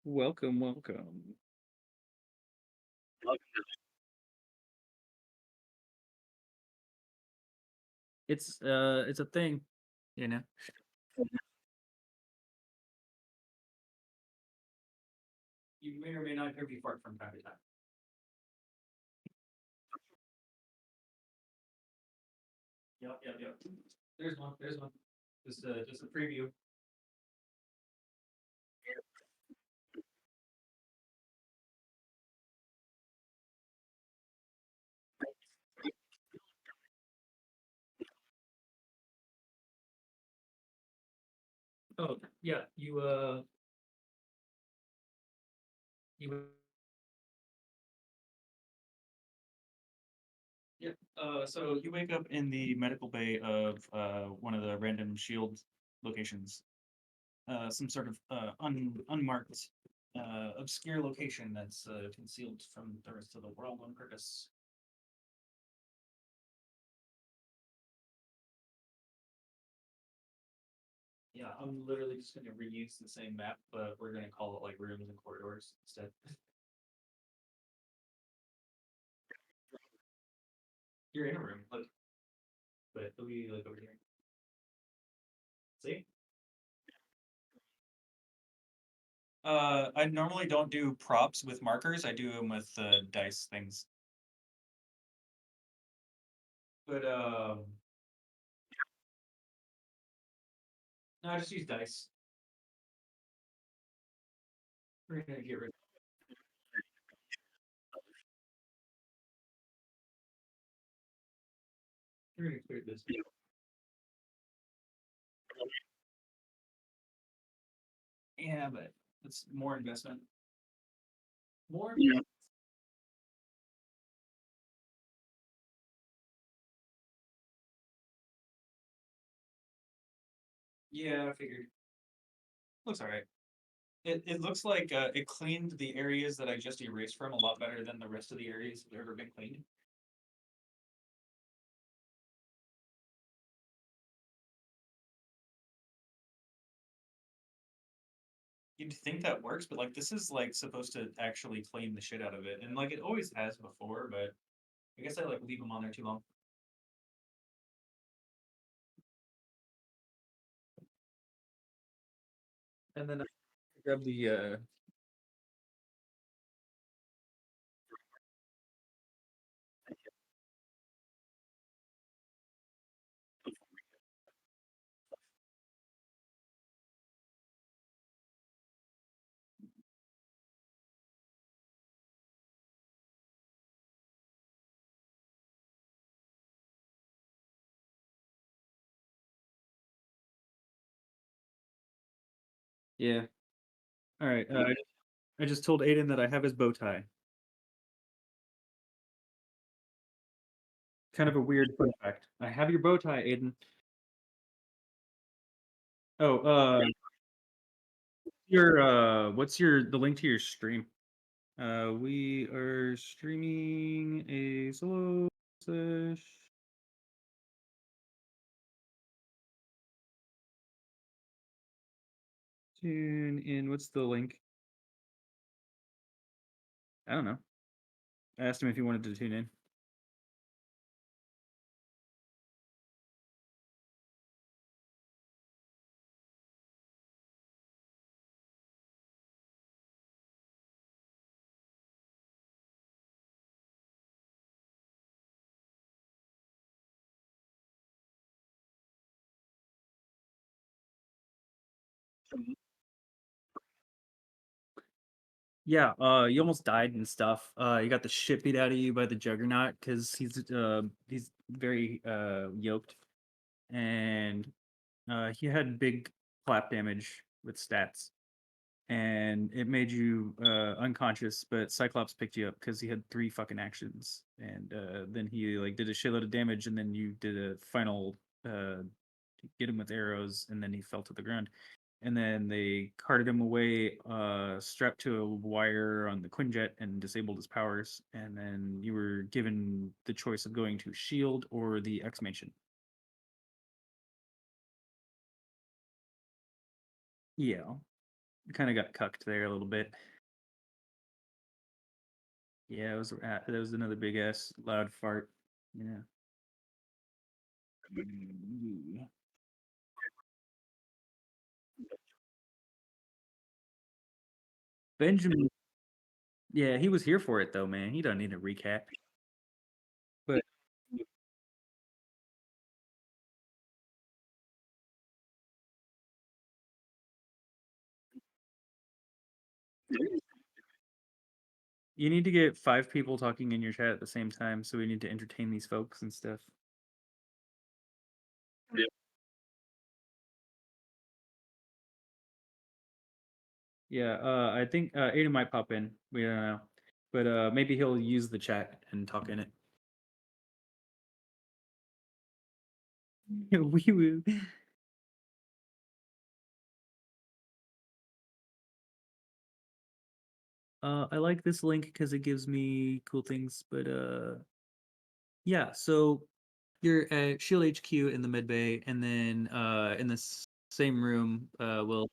Welcome, welcome. It's a thing, you know. You may or may not hear me fart from time to time. Yep. There's one. There's one. Just a preview. Oh yeah, you yep. So you wake up in the medical bay of one of the random shield locations. Some sort of unmarked, obscure location that's concealed from the rest of the world on purpose. Yeah, I'm literally just gonna reuse the same map, but we're gonna call it like rooms and corridors instead. You're in a room, look, but it'll be like over here. See? I normally don't do props with markers. I do them with dice things. But no, I just use dice. We're gonna get rid. We're gonna clear this. Yeah, but it's more investment. More. Yeah. Yeah, I figured. Looks alright. It looks like it cleaned the areas that I just erased from a lot better than the rest of the areas that have ever been cleaned. You'd think that works, but like this is like supposed to actually clean the shit out of it, and like it always has before. But I guess I like leave them on there too long. And then I grab the yeah. All right. I just told Aiden that I have his bow tie. Kind of a weird fun fact. I have your bow tie, Aiden. Oh, your what's your the link to your stream? We are streaming a solo sesh. Tune in. What's the link? I don't know. I asked him if he wanted to tune in. Yeah, you almost died and stuff. You got the shit beat out of you by the Juggernaut because he's very yoked, and he had big clap damage with stats, and it made you unconscious. But Cyclops picked you up because he had three fucking actions, and then he like did a shitload of damage, and then you did a final get him with arrows, and then he fell to the ground. And then they carted him away, strapped to a wire on the Quinjet and disabled his powers. And then you were given the choice of going to Shield or the X Mansion. Yeah. Kind of got cucked there a little bit. Yeah, it was that was another big ass loud fart. Yeah. Mm. Benjamin, yeah, he was here for it though, man. He doesn't need a recap. But you need to get 5 people talking in your chat at the same time, so we need to entertain these folks and stuff. Yeah. Yeah, I think Aiden might pop in. We don't know, but maybe he'll use the chat and talk in it. We will. I like this link because it gives me cool things, but yeah. So you're at Shield HQ in the mid bay, and then in the same room, we'll.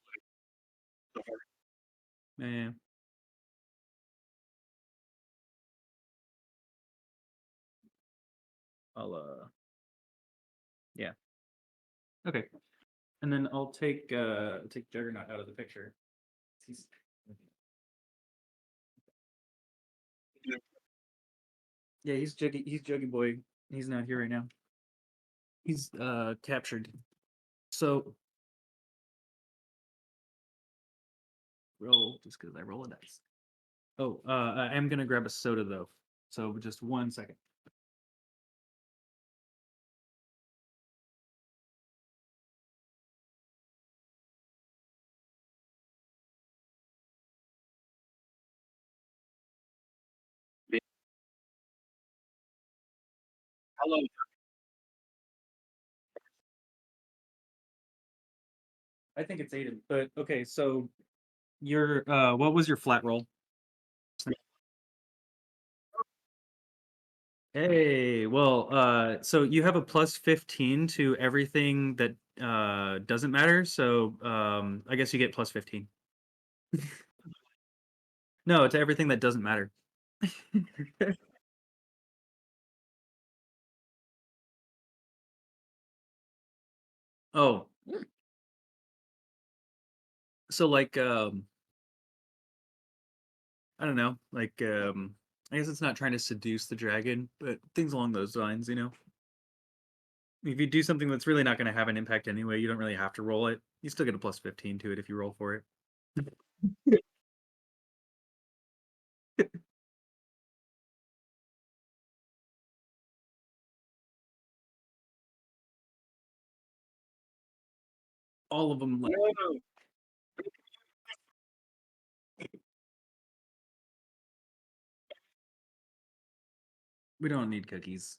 Yeah. I'll yeah. Okay. And then I'll take Juggernaut out of the picture. He's yeah, he's Juggy Boy. He's not here right now. He's captured. So roll just because I roll a dice. Oh, I am gonna grab a soda though. So just 1 second. Hello. I think it's Aiden, but okay. So your what was your flat roll? Hey, well, so you have a plus 15 to everything that doesn't matter. So I guess you get plus 15. No, to everything that doesn't matter. Oh, so like I don't know, like I guess it's not trying to seduce the dragon, but things along those lines, you know. If you do something that's really not going to have an impact anyway, you don't really have to roll it. You still get a plus 15 to it if you roll for it. All of them. Like, we don't need cookies.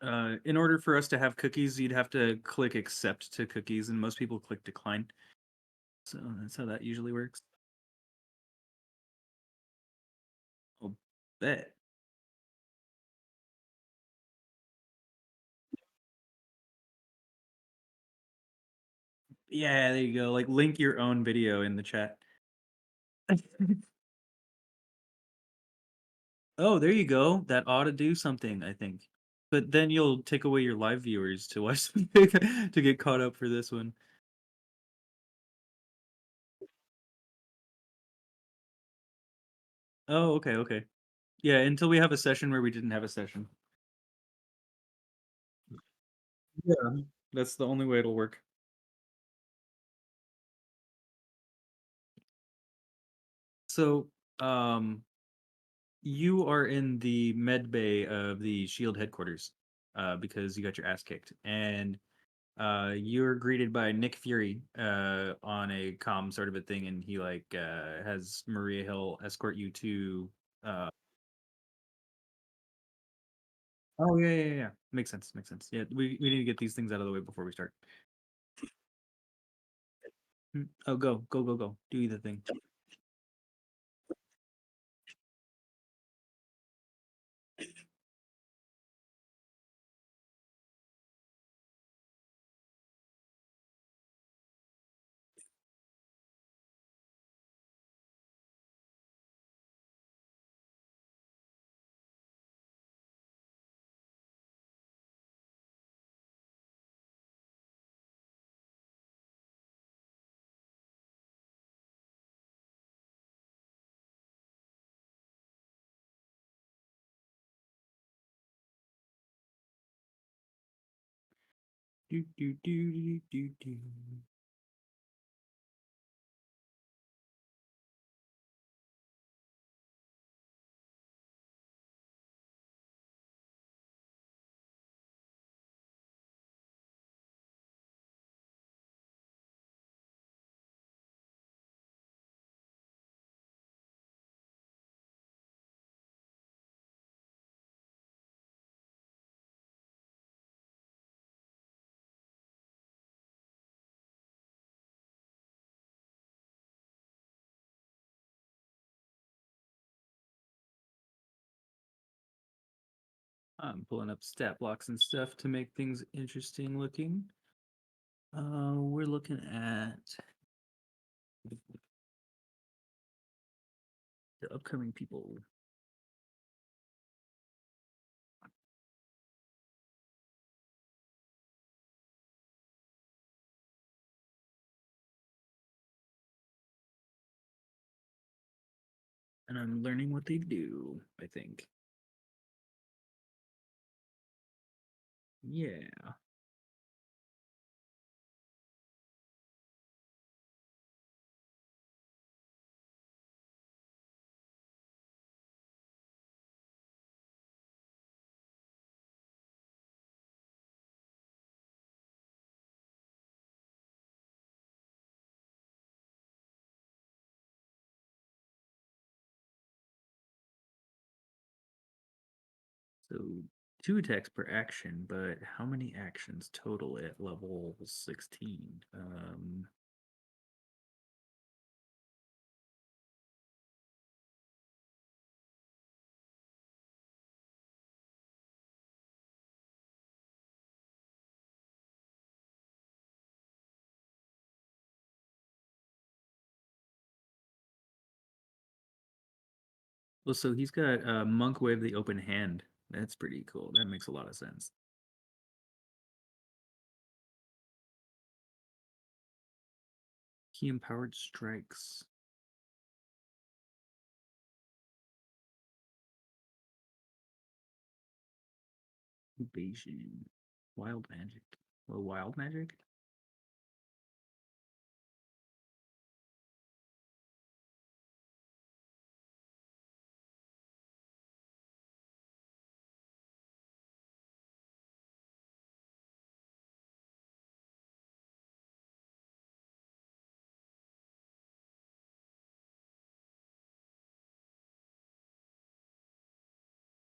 In order for us to have cookies, you'd have to click accept to cookies, and most people click decline. So that's how that usually works. I'll bet. Yeah, there you go. Like link your own video in the chat. Oh, there you go. That ought to do something, I think. But then you'll take away your live viewers to watch to get caught up for this one. Oh, okay, okay. Yeah, until we have a session where we didn't have a session. Yeah. That's the only way it'll work. So, you are in the med bay of the Shield headquarters, because you got your ass kicked, and you're greeted by Nick Fury on a comm sort of a thing, and he like has Maria Hill escort you to. Uh, oh yeah, yeah, yeah. Makes sense. Makes sense. Yeah, we need to get these things out of the way before we start. Oh, go, go, go, go. Do the thing. Do, do, do, do, do, do. I'm pulling up stat blocks and stuff to make things interesting looking. We're looking at the upcoming people. And I'm learning what they do, I think. Yeah. So 2 attacks per action, but how many actions total at level 16? Well, so he's got Monk Wave the Open Hand. That's pretty cool. That makes a lot of sense. He empowered strikes. Evasion. Wild magic. Well, wild magic?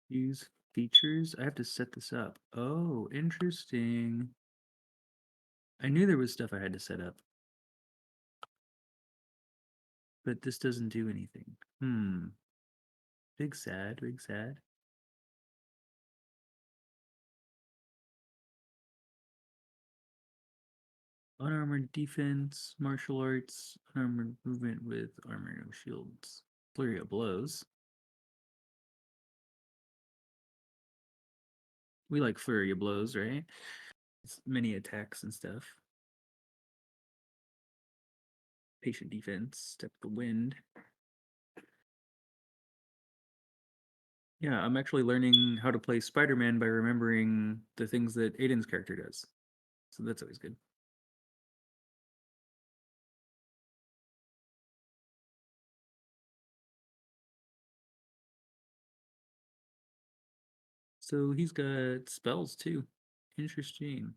Use features. I have to set this up. Oh, interesting. I knew there was stuff I had to set up, but this doesn't do anything. Big sad, big sad. Unarmored defense, martial arts, unarmored movement with armor, no shields. Flurry of blows. We like flurry of blows, right? It's many attacks and stuff. Patient defense, step the wind. Yeah, I'm actually learning how to play Spider-Man by remembering the things that Aiden's character does. So that's always good. So he's got spells too. Interesting.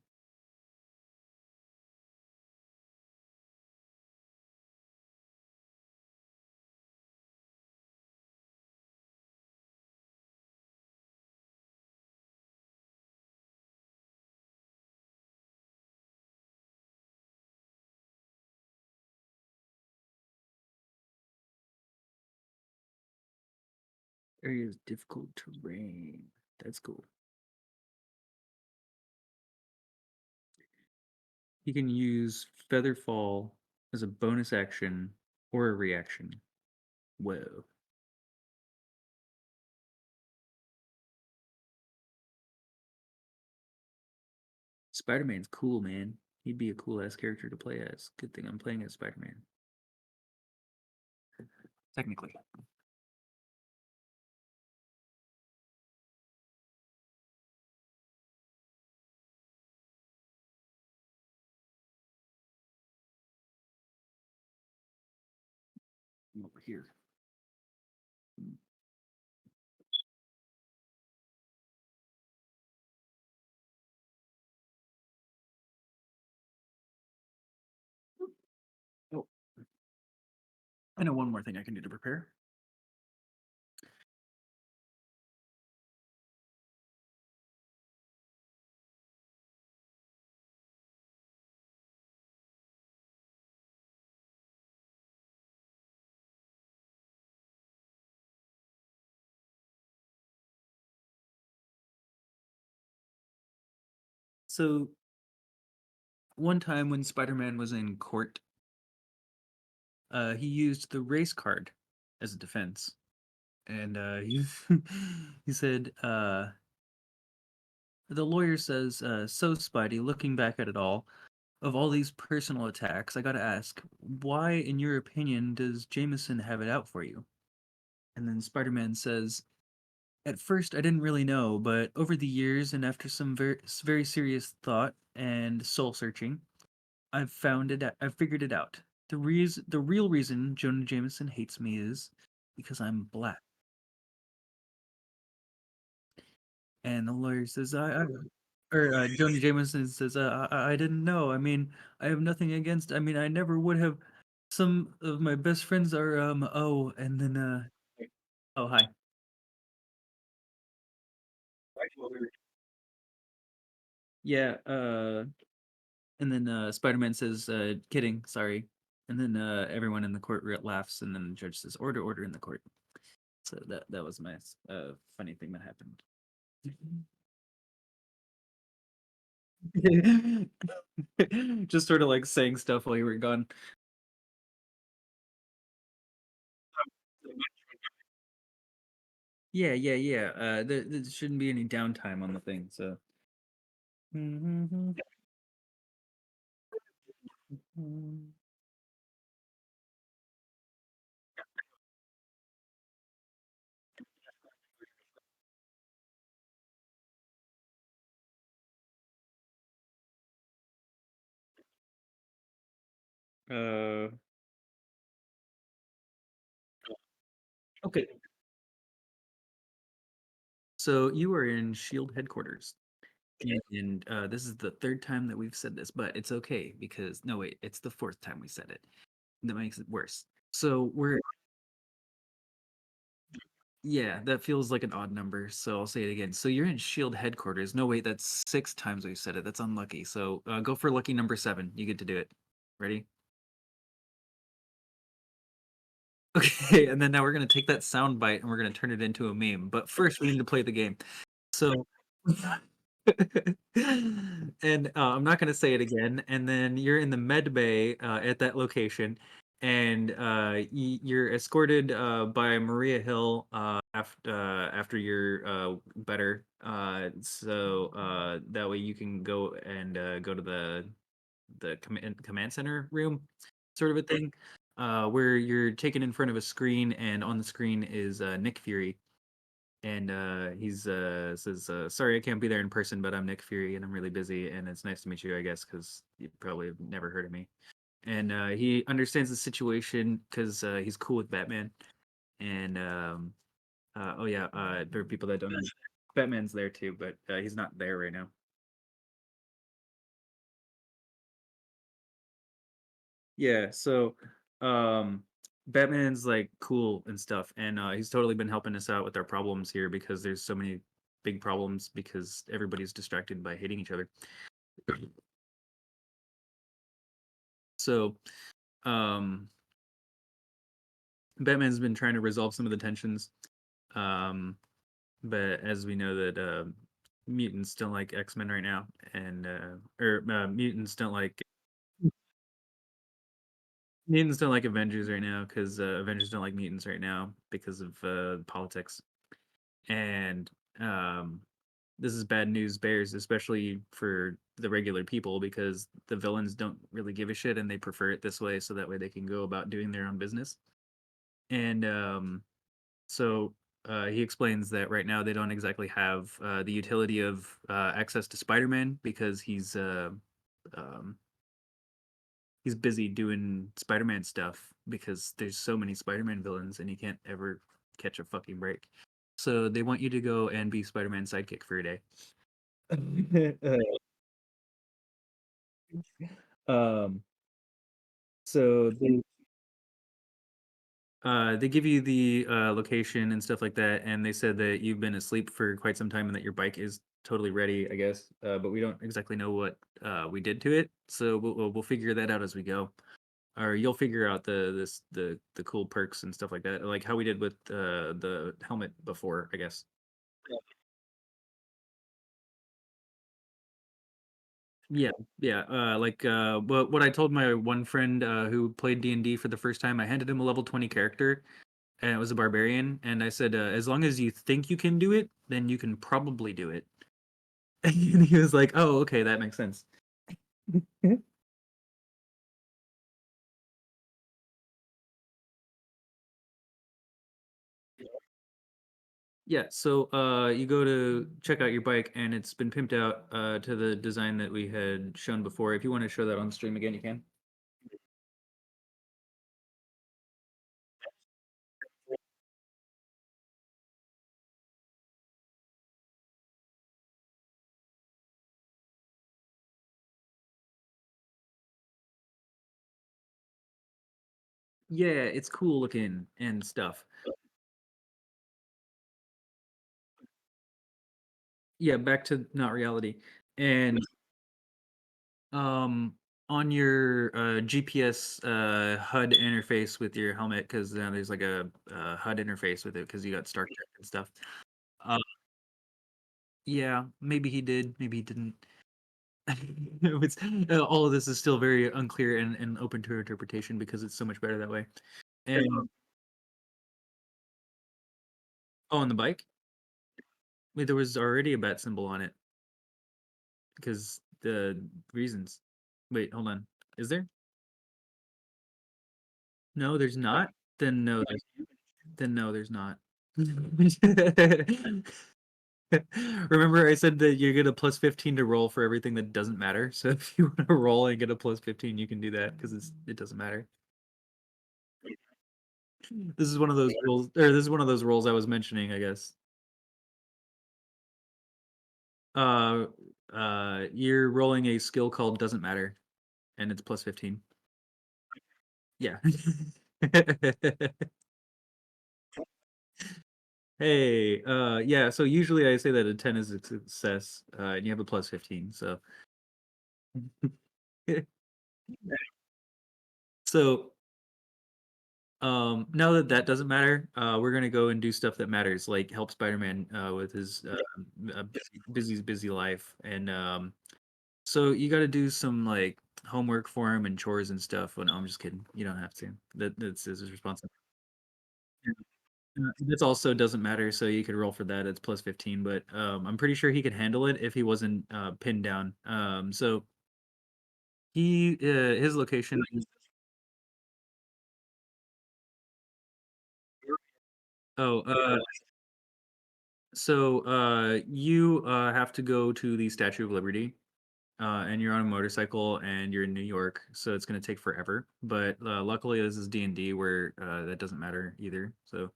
Areas difficult terrain. That's cool. He can use Featherfall as a bonus action or a reaction. Whoa. Spider-Man's cool, man. He'd be a cool ass character to play as. Good thing I'm playing as Spider-Man. Technically. over here. Oh, I know one more thing I can do to prepare. So one time when Spider-Man was in court, he used the race card as a defense, and he he said, "The lawyer says, so Spidey, looking back at it all, of all these personal attacks, I gotta ask, why, in your opinion, does Jameson have it out for you?" And then Spider-Man says, "At first, I didn't really know, but over the years and after some very serious thought and soul searching, I've figured it out. The real reason Jonah Jameson hates me is because I'm black." And the lawyer says, I or Jonah Jameson says, I didn't know. I mean, I have nothing against. I mean, I never would have. Some of my best friends are oh, and then oh hi. Yeah, and then Spider-Man says, kidding, sorry. And then everyone in the court laughs, and then the judge says, order, order in the court. So that was my funny thing that happened. Just sort of like saying stuff while you were gone. Yeah, yeah, yeah. There shouldn't be any downtime on the thing. So, uh, okay. So you are in Shield headquarters, and this is the third time that we've said this, but it's okay because no, wait, it's the fourth time we said it. That makes it worse. So we're yeah, that feels like an odd number. So I'll say it again. So you're in Shield headquarters. No, wait, that's six times we've said it. That's unlucky. So go for lucky number seven. You get to do it. Ready? Okay, and then now we're gonna take that sound bite and we're gonna turn it into a meme. But first, we need to play the game. So, and I'm not gonna say it again. And then you're in the med bay at that location, and you're escorted by Maria Hill after you're better. So that way you can go and go to the command center room, sort of a thing, where you're taken in front of a screen, and on the screen is Nick Fury, and he's says, "Sorry, I can't be there in person, but I'm Nick Fury, and I'm really busy, and it's nice to meet you, I guess, because you probably have never heard of me." And he understands the situation because he's cool with Batman, and oh yeah, there are people that don't know. Batman's there too, but he's not there right now. Yeah, so um Batman's like cool and stuff, and he's totally been helping us out with our problems here because there's so many big problems because everybody's distracted by hating each other. So um Batman's been trying to resolve some of the tensions. Um but as we know that mutants don't like X-Men right now, and or mutants don't like Avengers right now because Avengers don't like mutants right now because of politics. And um, this is bad news bears, especially for the regular people, because the villains don't really give a shit and they prefer it this way, so that way they can go about doing their own business. And so he explains that right now they don't exactly have the utility of access to Spider-Man because he's um, he's busy doing Spider-Man stuff because there's so many Spider-Man villains and he can't ever catch a fucking break. So they want you to go and be Spider-Man's sidekick for a day. um, so they give you the location and stuff like that, and they said that you've been asleep for quite some time and that your bike is totally ready, I guess. But we don't exactly know what we did to it, so we'll figure that out as we go. Or you'll figure out the cool perks and stuff like that, like how we did with the helmet before, I guess. Yeah, yeah. What I told my one friend who played D&D for the first time, I handed him a level 20 character, and it was a barbarian, and I said, as long as you think you can do it, then you can probably do it. And he was like, "Oh, okay, that makes sense." Yeah, so you go to check out your bike, and it's been pimped out to the design that we had shown before. If you want to show that on stream again, you can. Yeah, it's cool looking and stuff. Yeah, back to not reality. And um on your GPS HUD interface with your helmet, because there's like a HUD interface with it because you got Star Trek and stuff. Uh, yeah, maybe he did, maybe he didn't. It's, all of this is still very unclear and open to interpretation because it's so much better that way. And oh, on the bike, wait, there was already a bat symbol on it because the reasons. Wait, hold on. Is there? No, there's not. Then no, then no, there's not. Remember, I said that you get a plus 15 to roll for everything that doesn't matter. So if you want to roll and get a plus 15, you can do that because it doesn't matter. This is one of those rules, or this is one of those rules I was mentioning, I guess. Uh, you're rolling a skill called doesn't matter, and it's plus 15. Yeah. Hey, yeah. So usually I say that a 10 is a success, and you have a plus 15. So, so now that that doesn't matter, we're gonna go and do stuff that matters, like help Spider-Man with his busy life, and so you got to do some like homework for him and chores and stuff. Well, no, I'm just kidding. You don't have to. That's his responsibility. This also doesn't matter, so you could roll for that. It's plus 15, but I'm pretty sure he could handle it if he wasn't pinned down. So his location is, oh, so you have to go to the Statue of Liberty, and you're on a motorcycle and you're in New York, so it's going to take forever. But luckily, this is D&D where that doesn't matter either. So,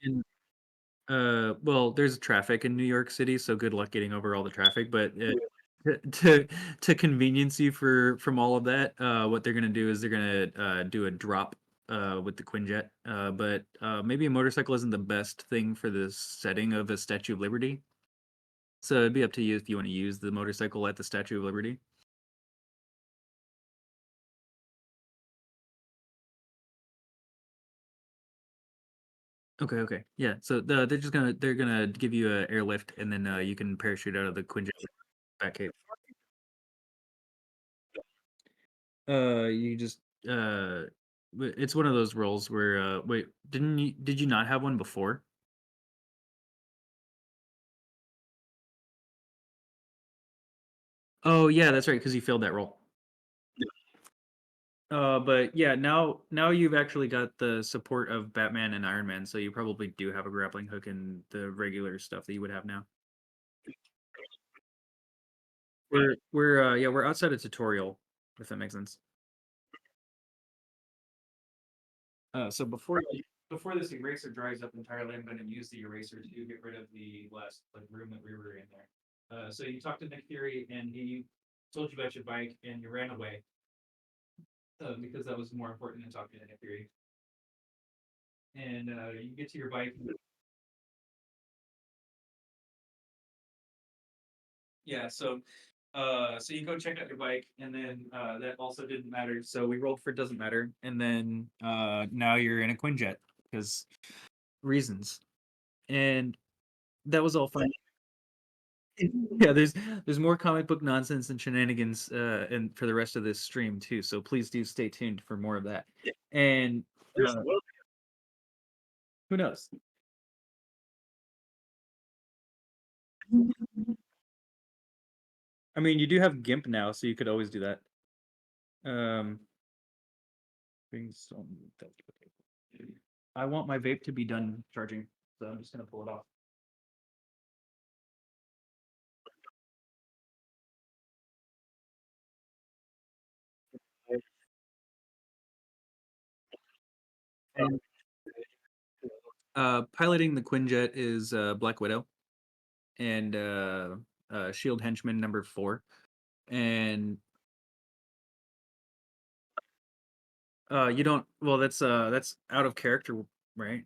and well, there's traffic in New York City, so good luck getting over all the traffic. But to to convenience you for from all of that, what they're gonna do is they're gonna do a drop with the Quinjet. But maybe a motorcycle isn't the best thing for the setting of a Statue of Liberty. So it'd be up to you if you want to use the motorcycle at the Statue of Liberty. Okay, okay, yeah. So they're gonna give you a airlift, and then you can parachute out of the Quinjet back. You just it's one of those roles where wait, did you not have one before? Oh yeah, that's right, because you failed that role. But yeah, now you've actually got the support of Batman and Iron Man, so you probably do have a grappling hook and the regular stuff that you would have now. we're outside a tutorial, if that makes sense. So before this eraser dries up entirely, I'm going to use the eraser to get rid of the last like room that we were in there. So you talked to Nick Fury, and he told you about your bike, and you ran away because that was more important than talking to Nick Fury. And you get to your bike. Yeah, so you go check out your bike, and then that also didn't matter. So we rolled for doesn't matter, and then now you're in a Quinjet because reasons, and that was all fine. Yeah, there's more comic book nonsense and shenanigans and for the rest of this stream too. So please do stay tuned for more of that. And who knows? I mean, you do have GIMP now, so you could always do that. Um, things okay. I want my vape to be done charging, so I'm just gonna pull it off. And piloting the Quinjet is Black Widow and Shield Henchman number 4. And you don't. Well, that's out of character, right?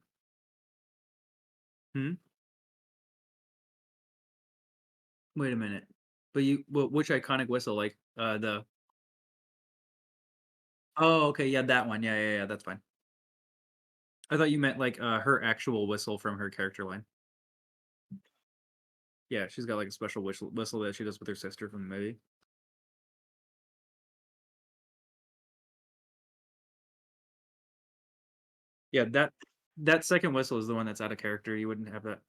Hmm. Wait a minute. But which iconic whistle? Like the. Oh, okay, yeah, that one. Yeah, yeah, yeah. That's fine. I thought you meant like her actual whistle from her character line. Yeah, she's got like a special whistle that she does with her sister from the movie. Yeah, that second whistle is the one that's out of character. You wouldn't have that.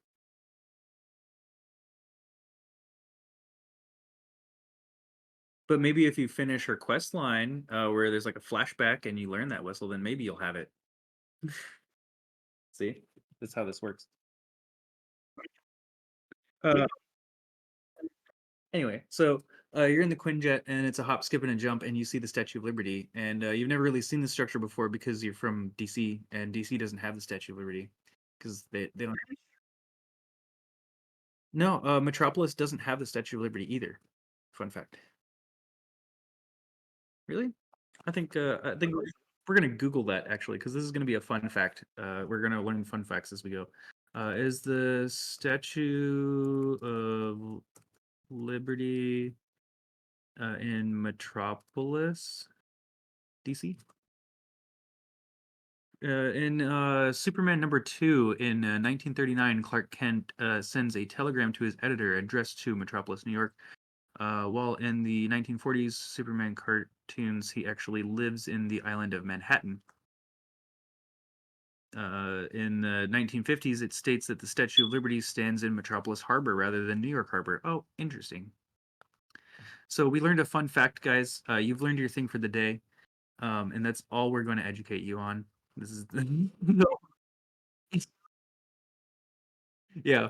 But maybe if you finish her quest line, where there's like a flashback and you learn that whistle, then maybe you'll have it. See, that's how this works. Uh, anyway, so you're in the Quinjet, and it's a hop, skip, and a jump, and you see the Statue of Liberty, and you've never really seen the structure before because you're from DC, and DC doesn't have the Statue of Liberty because they don't. No, Metropolis doesn't have the Statue of Liberty either. Fun fact. Really? I think we're gonna Google that actually because this is gonna be a fun fact. We're gonna learn fun facts as we go. Is the Statue of Liberty in Metropolis, DC? In Superman number 2 in 1939, Clark Kent sends a telegram to his editor addressed to Metropolis, New York. While in the 1940s Superman cartoons, he actually lives in the island of Manhattan. In the 1950s, it states that the Statue of Liberty stands in Metropolis Harbor rather than New York Harbor. Oh, interesting. So we learned a fun fact, guys. You've learned your thing for the day, and that's all we're going to educate you on. This is no, yeah.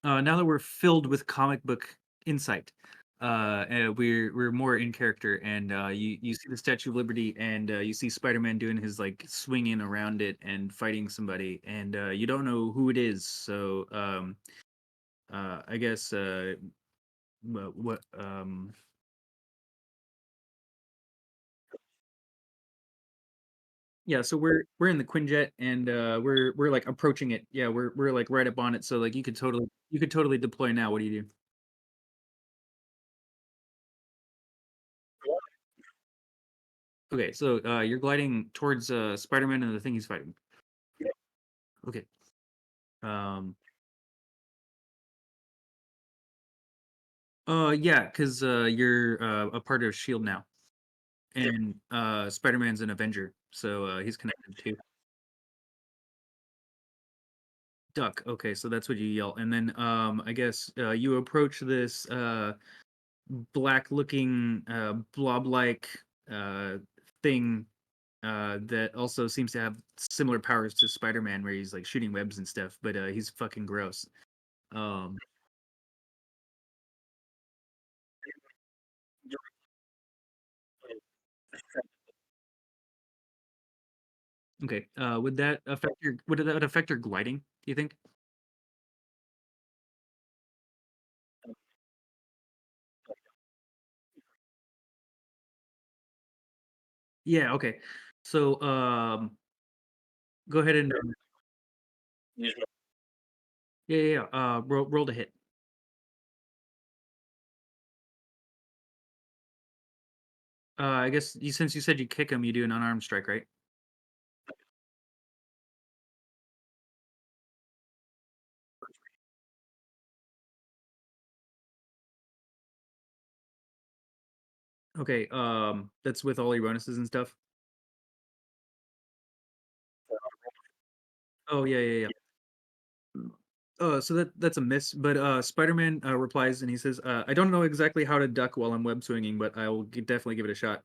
Now that we're filled with comic book insight, and we're more in character, and you see the Statue of Liberty, and you see Spider-Man doing his like swinging around it and fighting somebody, and you don't know who it is. So I guess what yeah. So we're in the Quinjet, and we're like approaching it. Yeah, we're like right up on it. So like you could totally deploy now. What do you do? Okay, so you're gliding towards Spider-Man and the thing he's fighting. Okay. Um, yeah, because you're a part of Shield now, and Spider-Man's an Avenger, so he's connected too. Duck. Okay, so that's what you yell, and then I guess you approach this black-looking blob-like uh thing that also seems to have similar powers to Spider-Man, where he's like shooting webs and stuff, but he's fucking gross. Um, Okay. Would that affect your gliding, do you think? Yeah, okay. So, go ahead and yeah, yeah, yeah. Roll to hit. I guess since you said you kick him, you do an unarmed strike, right? Okay. That's with all your bonuses and stuff. Oh yeah, yeah, yeah. So that's a miss. But Spider-Man replies and he says, "I don't know exactly how to duck while I'm web swinging, but I will definitely give it a shot."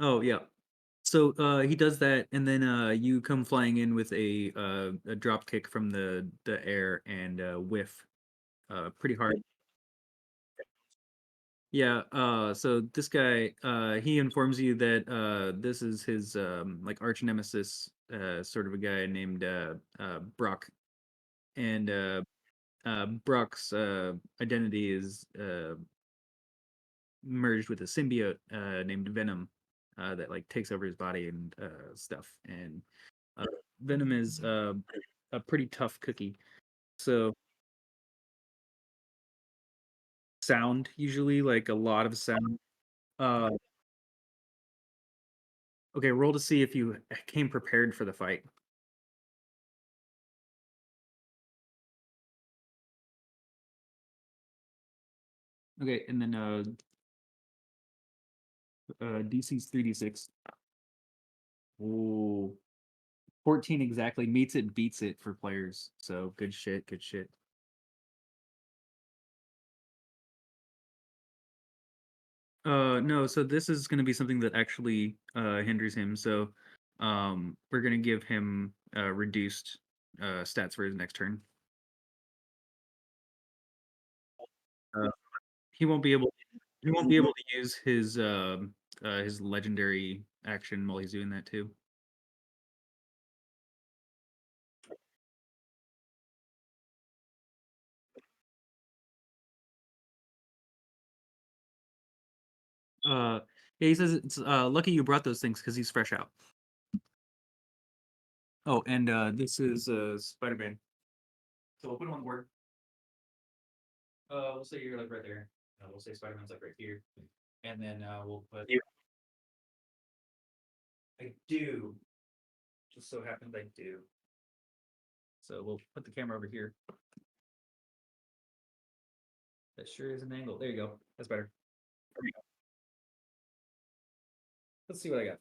Oh yeah. So he does that, and then you come flying in with a drop kick from the air and whiff pretty hard. Yeah. So this guy he informs you that this is his like arch nemesis, sort of a guy named Brock, and Brock's identity is merged with a symbiote named Venom that like takes over his body and stuff. And uh, Venom is a pretty tough cookie. So sound usually like a lot of sound. Uh, okay, roll to see if you came prepared for the fight. Okay, and then DC's 3d6. Ooh, 14 exactly meets it, beats it for players. So good shit, good shit. No, so this is going to be something that actually hinders him. So we're going to give him reduced stats for his next turn. Uh, he won't be able to use his legendary action while he's doing that too. Uh yeah, he says it's lucky you brought those things because he's fresh out. Oh, and this is Spider-Man. So we'll put him on the board. We'll say you're like right there. We'll say Spider-Man's like right here. And then we'll put I do. Just so happens I do. So we'll put the camera over here. That sure is an angle. There you go. That's better. Let's see what I got.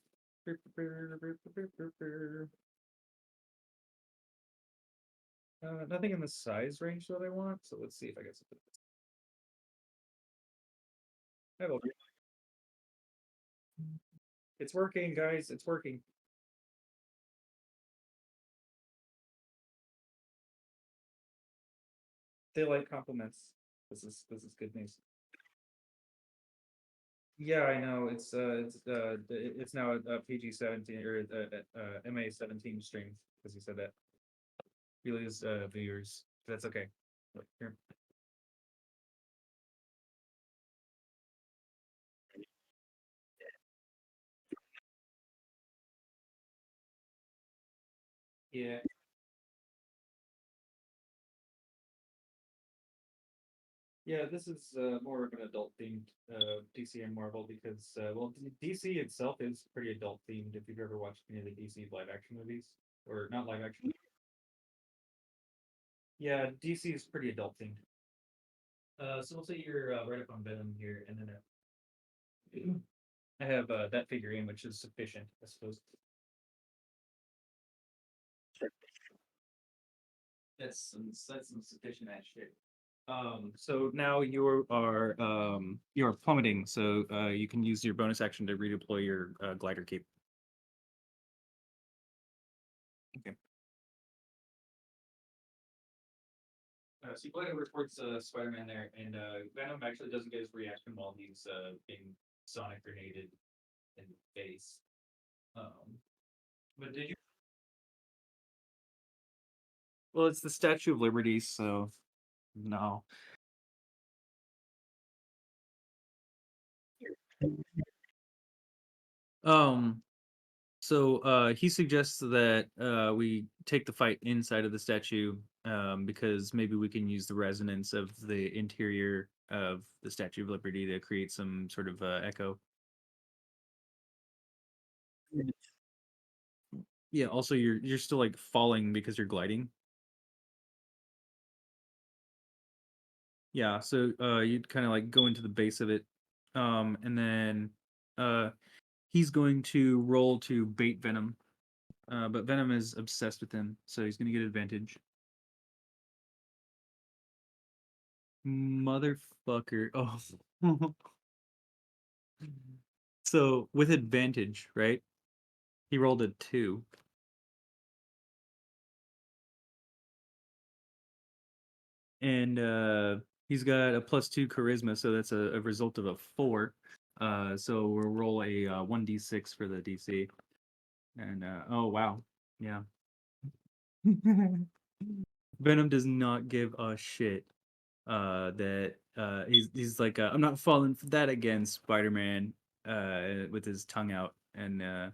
Nothing in the size range that I want. So let's see if I get something. It's working, guys. It's working. They like compliments. This is good news. Yeah, I know. It's now a PG-17 or MA-17 stream because you said that. We lose viewers. That's okay. Here. Yeah. Yeah, this is more of an adult themed DC and Marvel because well, DC itself is pretty adult themed. If you've ever watched any of the DC live action movies or not live action, yeah, DC is pretty adult themed. So we'll say you're right up on Venom here, and then I have that figure in, which is sufficient, I suppose. That's some sufficient ass shit. So now you are plummeting, so you can use your bonus action to redeploy your glider cape. Okay. So you glide over towards Spider-Man there, and Venom actually doesn't get his reaction while he's being sonic grenaded. in the face. Um, but did you? Well, it's the Statue of Liberty, so no. Um, he suggests that we take the fight inside of the statue because maybe we can use the resonance of the interior of the Statue of Liberty to create some sort of echo. Mm. Yeah, also you're still like falling because you're gliding. Yeah, so you'd kind of like go into the base of it. And then uh he's going to roll to bait Venom. But Venom is obsessed with him, so he's gonna get advantage. Motherfucker. Oh. So with advantage, right? He rolled a 2. And he's got a +2 charisma, so that's a result of a 4. So we'll roll a 1d6 for the DC. And oh wow. Yeah. Venom does not give a shit. That he's like I'm not falling for that again, Spider-Man, with his tongue out and uh,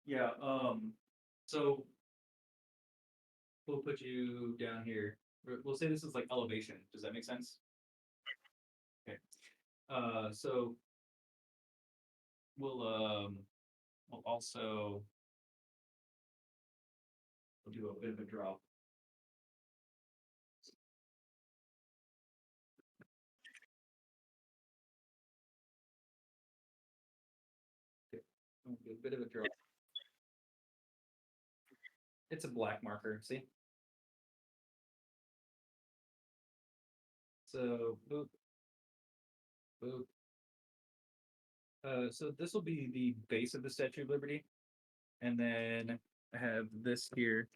yeah. So we'll put you down here. We'll say this is like elevation. Does that make sense? Okay. So we'll we'll also we'll do a bit of a drop. Okay. We'll do a bit of a drop. It's a black marker. See? So boop boop. So this will be the base of the Statue of Liberty, and then I have this here.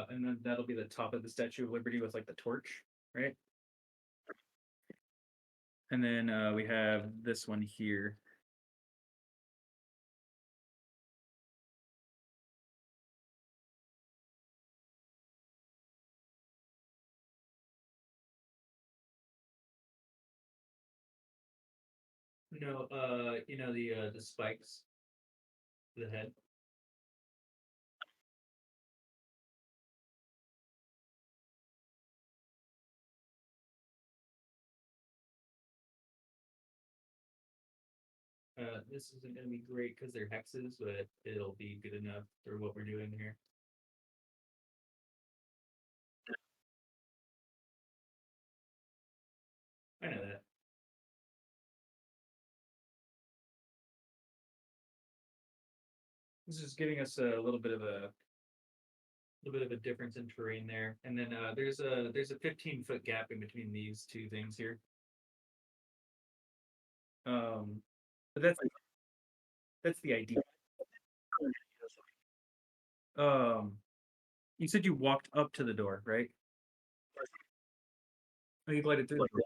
And then that'll be the top of the Statue of Liberty with like the torch, right? And then we have this one here. No, the spikes, the head. This isn't going to be great because they're hexes, but it'll be good enough for what we're doing here. I know that. This is giving us a little bit of a difference in terrain there, and then there's a 15-foot gap in between these two things here. Um, but that's the idea. Um, you said you walked up to the door, right? Oh, you glided through the door.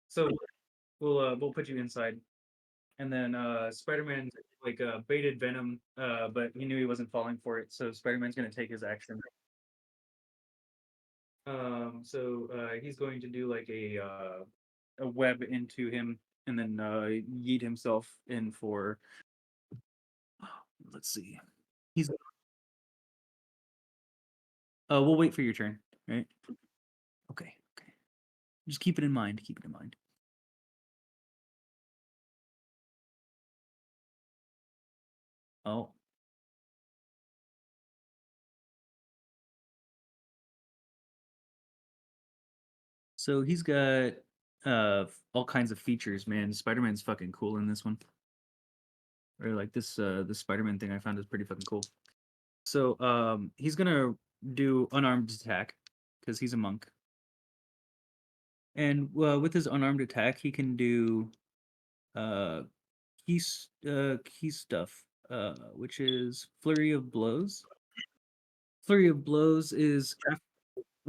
So we'll put you inside, and then Spider-Man like baited Venom, but he knew he wasn't falling for it, so Spider-Man's gonna take his action. He's going to do like a web into him, and then yeet himself in for. Let's see. He's. We'll wait for your turn, right? Okay. Okay. Just keep it in mind. Keep it in mind. Oh. So he's got all kinds of features, man. Spider-Man's fucking cool in this one. Or like this Spider-Man thing I found is pretty fucking cool. So he's gonna do unarmed attack because he's a monk. And with his unarmed attack, he can do uh key stuff, which is flurry of blows. Flurry of blows is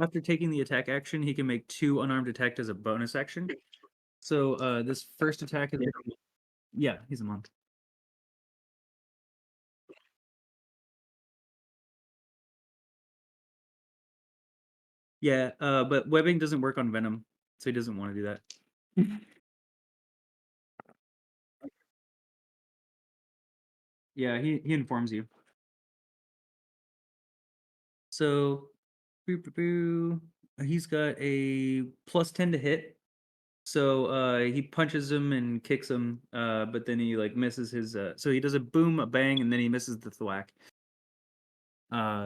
after taking the attack action, he can make two unarmed attack as a bonus action. So this first attack is yeah, he's a monk. Yeah, but webbing doesn't work on venom, so he doesn't want to do that. Yeah, he informs you. So, he's got a +10 to hit. So he punches him and kicks him, but then he like misses his. So he does a boom, a bang, and then he misses the thwack.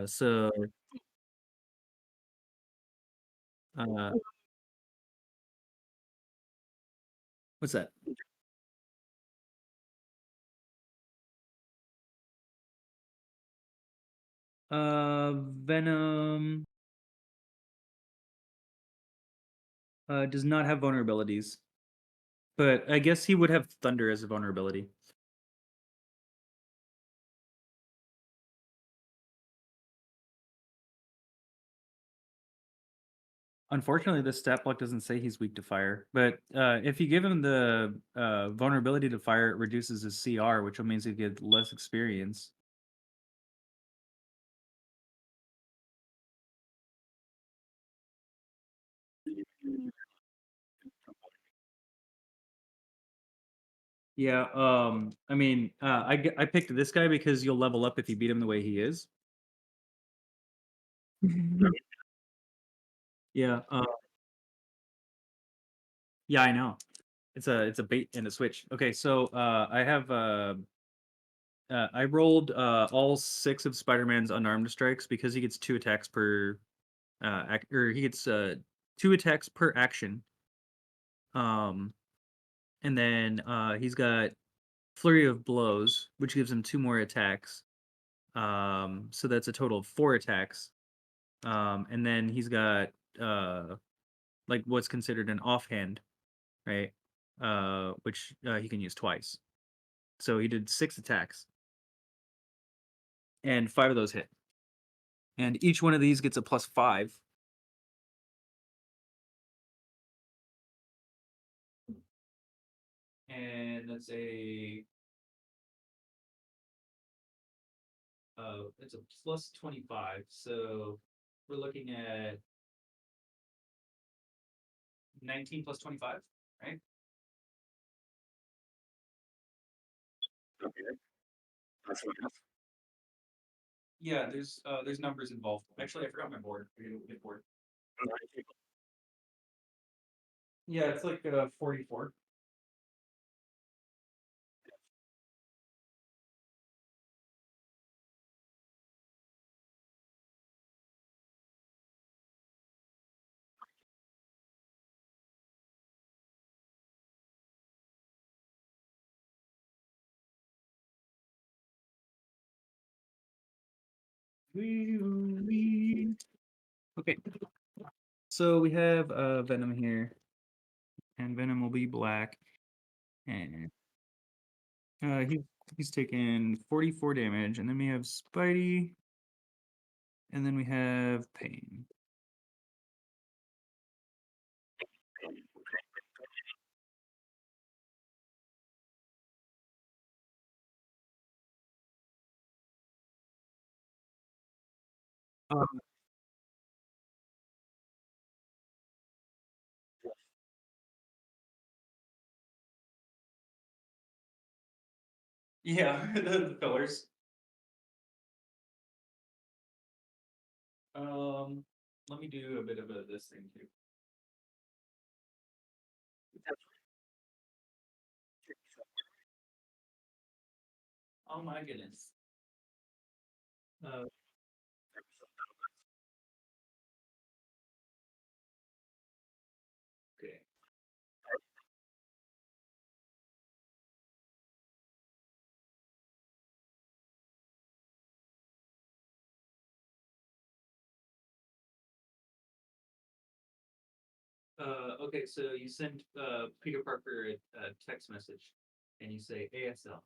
So uh, what's that? Venom does not have vulnerabilities, but I guess he would have Thunder as a vulnerability. Unfortunately, this stat block doesn't say he's weak to fire, but if you give him the vulnerability to fire, it reduces his CR, which means he get less experience. Yeah, I mean, I picked this guy because you'll level up if you beat him the way he is. Yeah, yeah, I know. It's a bait and a switch. Okay, so I rolled all six of Spider-Man's unarmed strikes because he gets two attacks per or he gets two attacks per action. Um, and then he's got flurry of blows, which gives him two more attacks. So that's a total of four attacks. And then he's got uh like what's considered an offhand, right? Which he can use twice. So he did six attacks, and five of those hit. And each one of these gets a +5. And that's a it's a +25. So we're looking at 19 plus 25, right? Yeah, there's numbers involved. Actually, I forgot my board. I gotta get board. Yeah, it's like 44. Okay, so we have Venom here, and Venom will be black, and he he's taken 44 damage, and then we have Spidey, and then we have Pain. Um, yeah, the pillars. Um, Let me do a bit of this thing too. Oh my goodness. Uh, okay. Okay, so you send Peter Parker a text message, and you say ASL.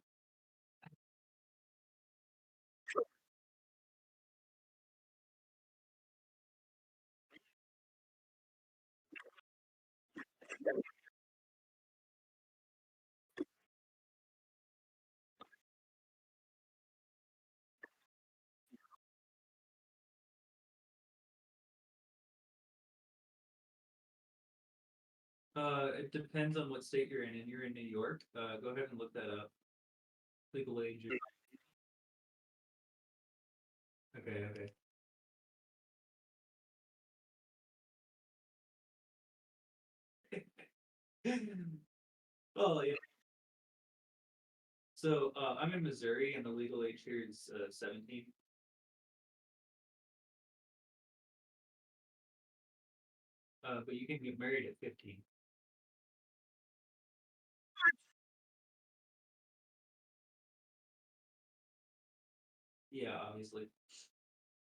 It depends on what state you're in. And you're in New York. Go ahead and look that up. Legal age. Okay, okay. Oh yeah. So I'm in Missouri, and the legal age here is 17. But you can get married at 15. Yeah, obviously.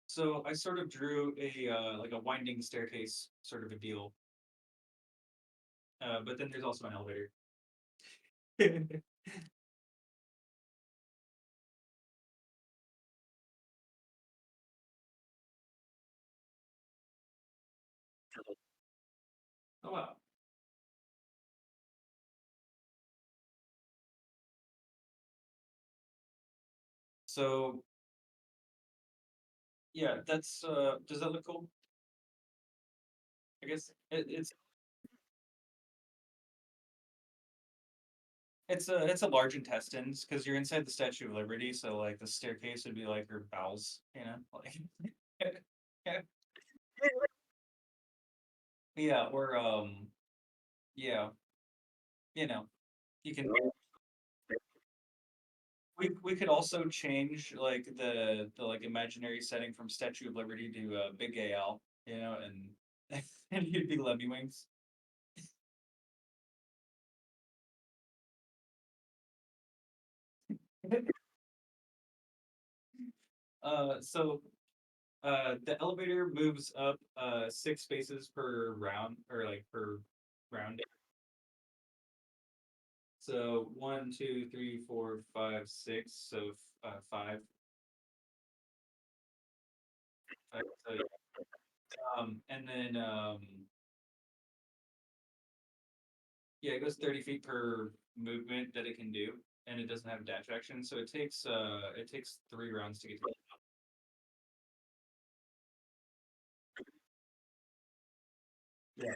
So I sort of drew a like a winding staircase sort of a deal. But then there's also an elevator. Oh wow. So yeah, that's does that look cool? I guess it's a large intestines because you're inside the Statue of Liberty, so like the staircase would be like your bowels, like yeah, or yeah, you know, you can we could also change like the like imaginary setting from Statue of Liberty to Big AL, and and you'd be Lemmy Wings. So the elevator moves up 6 spaces per round or like per round. So one, two, three, four, five, six. So five. So, and then yeah, it goes 30 feet per movement that it can do, and it doesn't have dash action, so it takes 3 rounds to get to the yeah.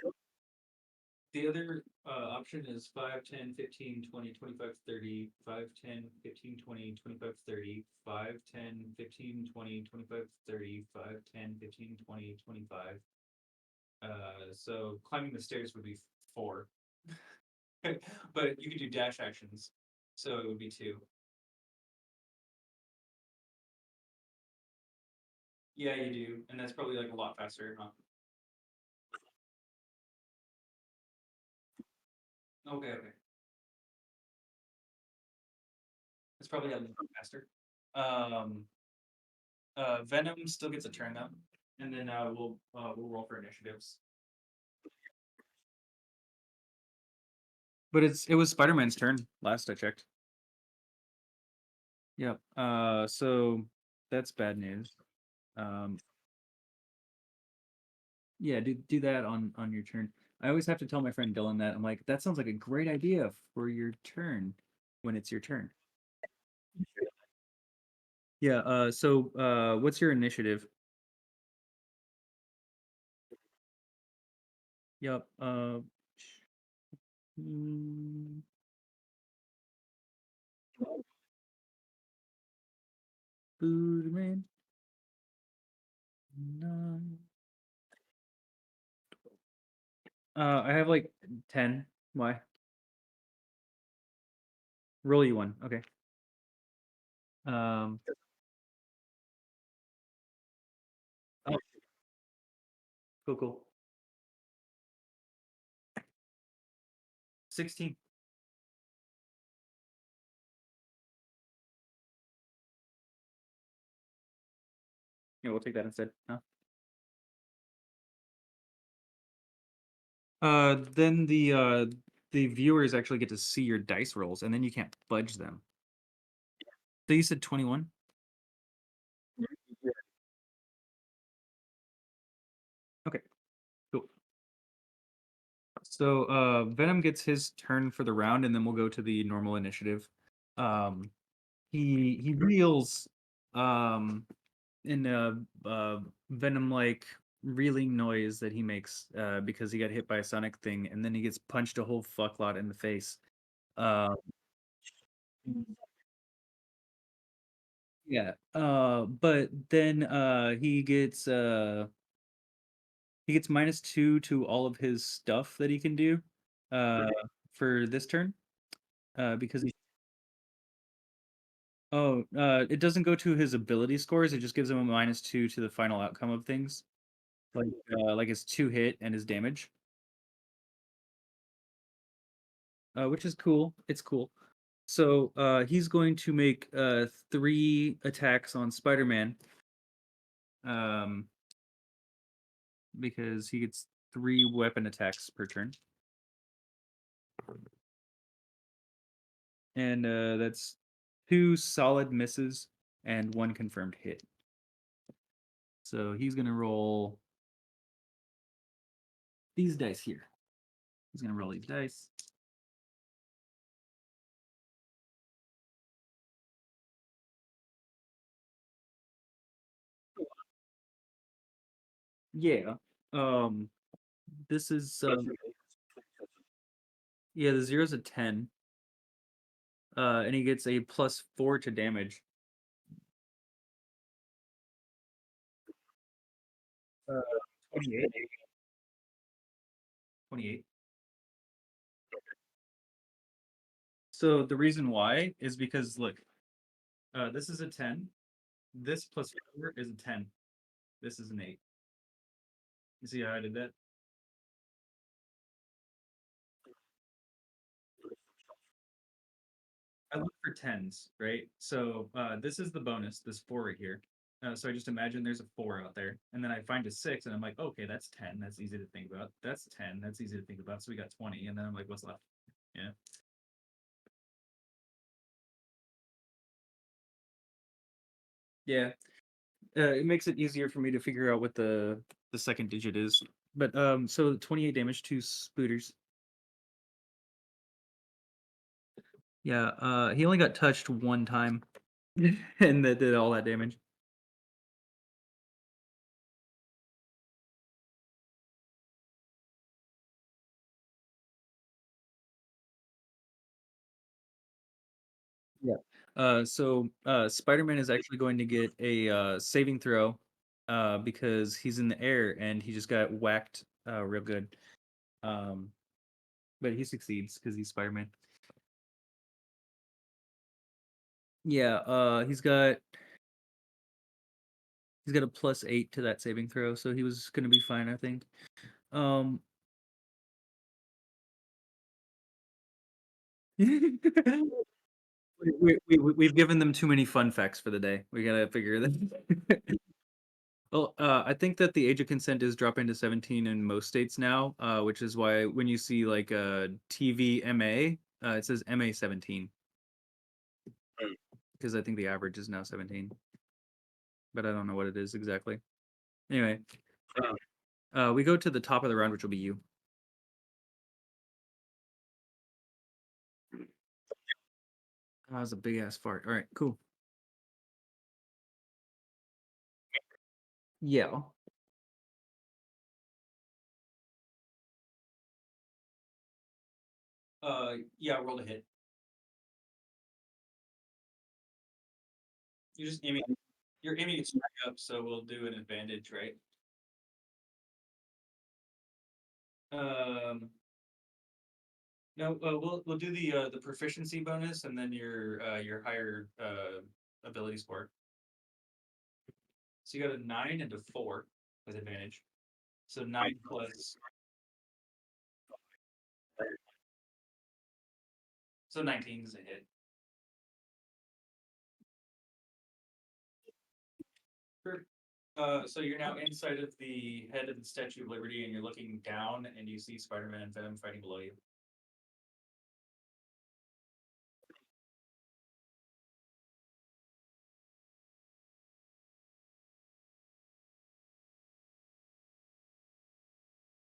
The other option is 5, 10, 15, 20, 25, 30, 5, 10, 15, 20, 25, 30, 5, 10, 15, 20, 25, 30, 5, 10, 15, 20, 25. So climbing the stairs would be 4. But you could do dash actions, so it would be 2. Yeah, you do, and that's probably like a lot faster, huh? Okay, okay. It's probably a little faster. Um, Venom still gets a turn though, and then we'll roll for initiatives. But it was Spider-Man's turn last I checked. Yep. So that's bad news. Um, yeah, do that on your turn. I always have to tell my friend Dylan that I'm like, that sounds like a great idea for your turn when it's your turn. Yeah. So what's your initiative? Yep. Mm, Boomerang. No. I have like 10. Why? Roll you one. Okay. Um. Oh, cool, cool. 16. Yeah, we'll take that instead. Huh? Then the viewers actually get to see your dice rolls, and then you can't fudge them. So you said 21? Okay, cool. So Venom gets his turn for the round, and then we'll go to the normal initiative. Um, he reels um in a Venom like reeling noise that he makes because he got hit by a sonic thing, and then he gets punched a whole fuck lot in the face. Uh, yeah. But then he gets -2 to all of his stuff that he can do uh for this turn. Because he Oh, it doesn't go to his ability scores, it just gives him a -2 to the final outcome of things, like, like his 2 hit and his damage, which is cool, it's cool. So, he's going to make, 3 attacks on Spider-Man, um, because he gets 3 weapon attacks per turn, and, that's 2 solid misses and 1 confirmed hit. So he's gonna roll these dice here. He's gonna roll these dice. Yeah. Um, this is yeah, the zero's a 10. And he gets a +4 to damage. 28. 28. So the reason why is because look, this is a 10. This plus 4 is a 10. This is an 8. You see how I did that? I look for tens, right? So this is the bonus, this 4 right here. So I just imagine there's a 4 out there, and then I find a 6, and I'm like, okay, that's 10. That's easy to think about. That's 10. That's easy to think about. So we got 20, and then I'm like, what's left? Yeah. Yeah. It makes it easier for me to figure out what the second digit is. But so 28 damage to Spooters. Yeah, he only got touched one time, and that did all that damage. Yeah. So Spider-Man is actually going to get a saving throw because he's in the air and he just got whacked real good. Um, but he succeeds because he's Spider-Man. Yeah, he's got a +8 to that saving throw, so he was gonna be fine, I think. Um, we've given them too many fun facts for the day. We gotta figure that. Well, I think that the age of consent is dropping to 17 in most states now, which is why when you see like a TV MA, it says MA 17 because I think the average is now 17, but I don't know what it is exactly. Anyway, we go to the top of the round, which will be you. That was a big ass fart. All right, cool. Yeah. Yeah, roll a hit. You're just aiming. You're aiming it straight up, so we'll do an advantage, right? Um, no, we'll do the proficiency bonus and then your higher ability score. So you got a 9 and a 4 with advantage. So 9 plus, so 19 is a hit. Sure. So you're now inside of the head of the Statue of Liberty, and you're looking down, and you see Spider-Man and Venom fighting below you.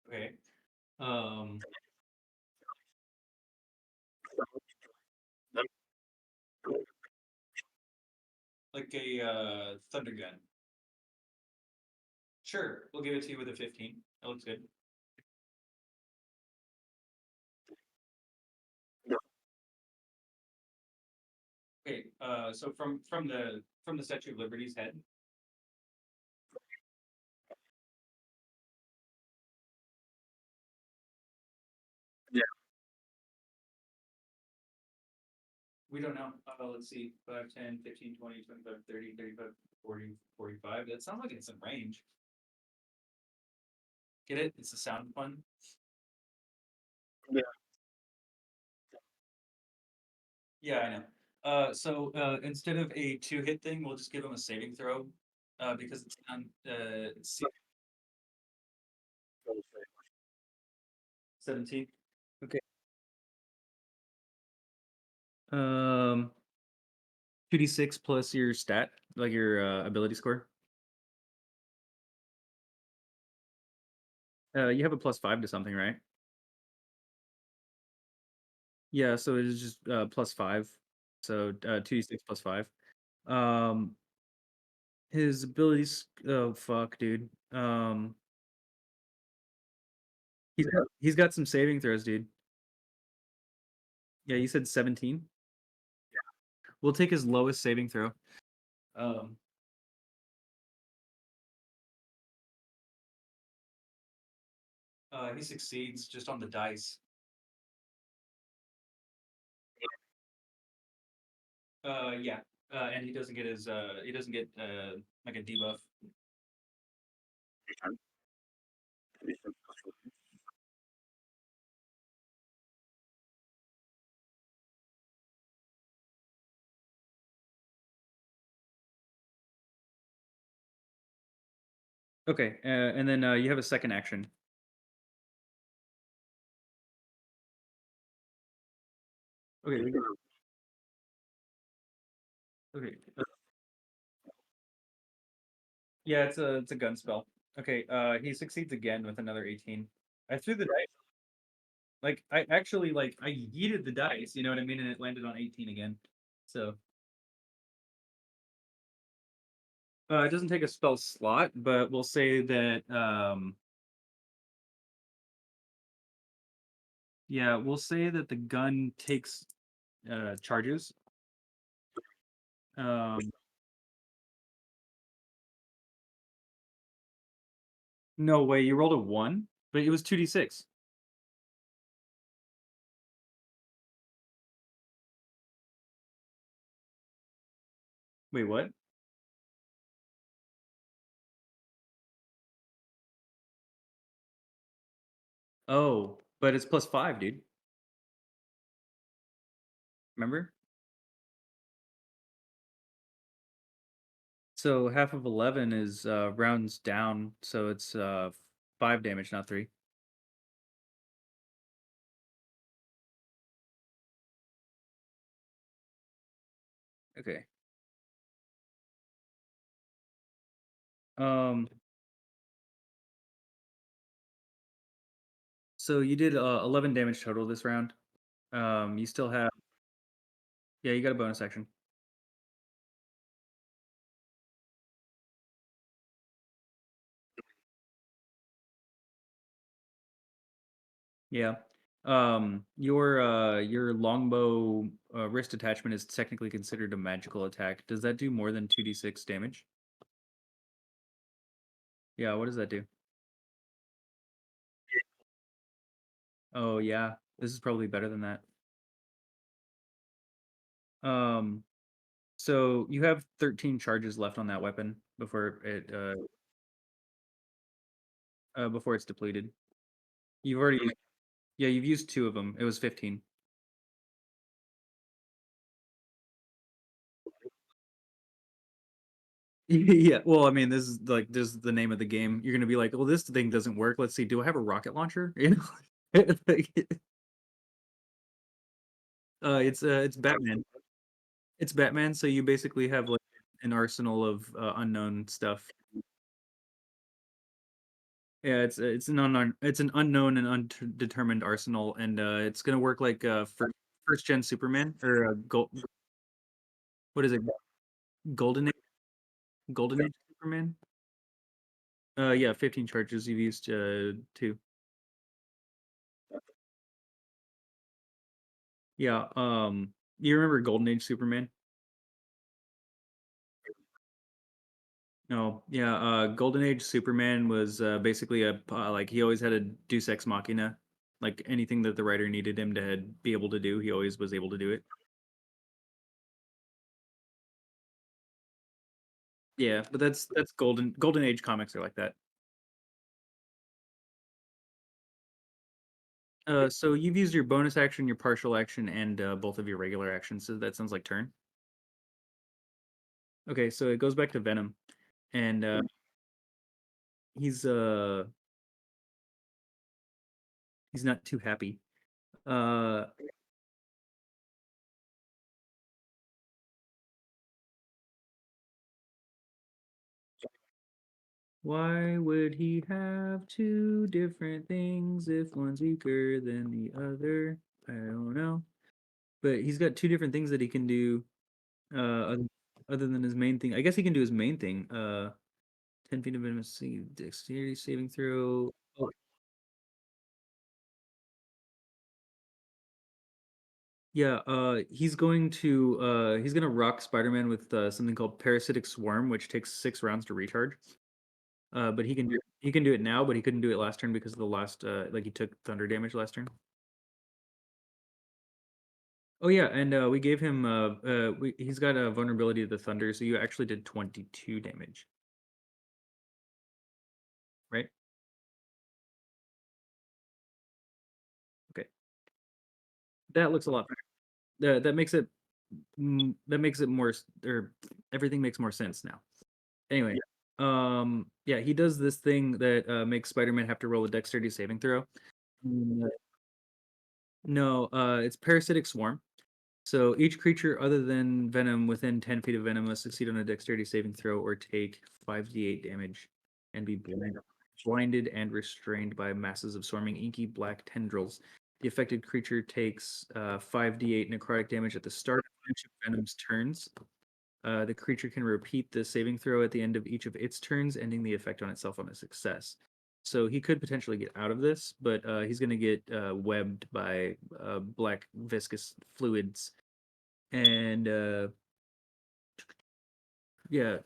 Okay. Um, like a thunder gun. Sure, we'll give it to you with a 15. That looks good. Okay. So from the Statue of Liberty's head, we don't know. Let's see. 5, 10, 15, 20, 25, 30, 35, 40, 45. That sounds like it's in range. Get it? It's a sound fun. Yeah, I know. So instead of a two-hit thing, we'll just give him a saving throw, because it's on 17. Okay. Um, 2d6 plus your stat, like your ability score. You have a +5 to something, right? Yeah, so it is just +5. So 2d6 +5. Um, his abilities. Oh fuck, dude. He's got some saving throws, dude. Yeah, you said 17. We'll take his lowest saving throw. Um, he succeeds just on the dice. Yeah. And he doesn't get like a debuff. Okay, and then you have a second action. Okay, okay. Yeah, it's a gun spell. Okay, he succeeds again with another 18. I threw the dice. Like I actually I yeeted the dice, you know what I mean, and it landed on 18 again. So it doesn't take a spell slot, but we'll say that yeah, we'll say that the gun takes charges. Um, no way, you rolled a 1, but it was 2d6. Wait, what? Oh, but it's +5, dude. Remember? So half of 11 is rounds down, so it's 5 damage, not 3. Okay. Um, so you did 11 damage total this round. You still have, yeah, you got a bonus action. Yeah. Your longbow wrist attachment is technically considered a magical attack. Does that do more than 2d6 damage? Yeah, what does that do? Oh yeah, this is probably better than that. Um, so you have 13 charges left on that weapon before it's depleted. You've already Yeah, you've used 2 of them. It was 15. Yeah, well, I mean, this is the name of the game. You're gonna be like, "Well, this thing doesn't work. Let's see. Do I have a rocket launcher?" You know? Like, it's Batman. It's Batman, so you basically have, like, an arsenal of, unknown stuff. Yeah, it's an unknown and undetermined arsenal, and, it's gonna work like, 1st gen Superman or, what is it? Golden Age Golden Age Superman? Yeah, 15 charges. You've used, 2. Yeah, you remember Golden Age Superman? No, yeah, Golden Age Superman was, basically like, he always had a deus ex machina. Like, anything that the writer needed him to be able to do, he always was able to do it. Yeah, but that's Golden Age comics are like that. So you've used your bonus action, your partial action, and, both of your regular actions, so that sounds like turn. Okay, so it goes back to Venom, and, he's, uh he's not too happy. Uh, why would he have 2 different things if one's weaker than the other? I don't know. But he's got 2 different things that he can do, other than his main thing. I guess he can do his main thing, 10 feet of venomous dexterity saving throw. Oh, yeah, he's gonna rock Spider-Man with, something called Parasitic Swarm, which takes 6 rounds to recharge. But he can do it now, but he couldn't do it last turn because of the last, like, he took thunder damage last turn. Oh, yeah, and, we gave him, he's got a vulnerability to the thunder, so you actually did 22 damage, right? Okay. That looks a lot better. That makes it more or everything makes more sense now. Anyway, yeah, he does this thing that, makes Spider-Man have to roll a dexterity saving throw. Mm, no, it's Parasitic Swarm. So each creature other than Venom within 10 feet of Venom must succeed on a dexterity saving throw or take 5d8 damage and be blinded and restrained by masses of swarming inky black tendrils. The affected creature takes 5d8 necrotic damage at the start of each of Venom's turns. The creature can repeat the saving throw at the end of each of its turns, ending the effect on itself on a success. So he could potentially get out of this, but he's going to get webbed by black viscous fluids. And yeah,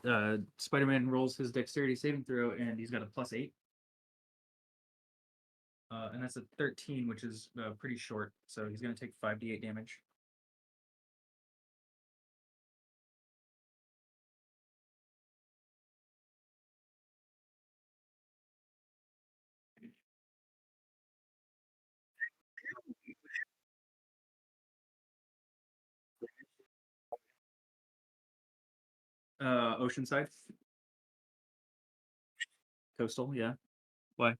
Spider-Man rolls his dexterity saving throw, and he's got a +8, and that's a 13, which is pretty short. So he's going to take 5d8 damage. Oceanside, coastal, yeah. Why?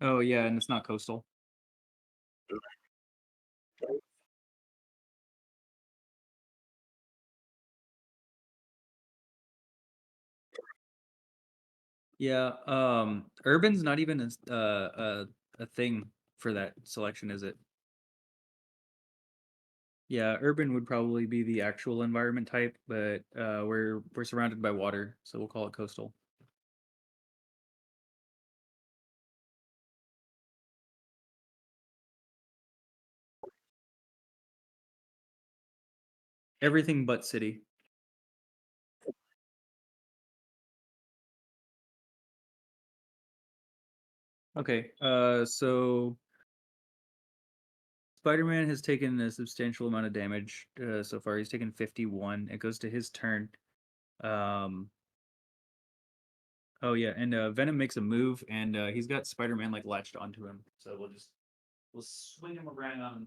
Oh yeah, and it's not coastal. Yeah, urban's not even a thing for that selection, is it? Yeah, urban would probably be the actual environment type, but we're surrounded by water, so we'll call it coastal. Everything but city. Okay, so Spider-Man has taken a substantial amount of damage so far. He's taken 51. It goes to his turn. Um, oh yeah, and Venom makes a move, and he's got Spider-Man like latched onto him. So we'll swing him around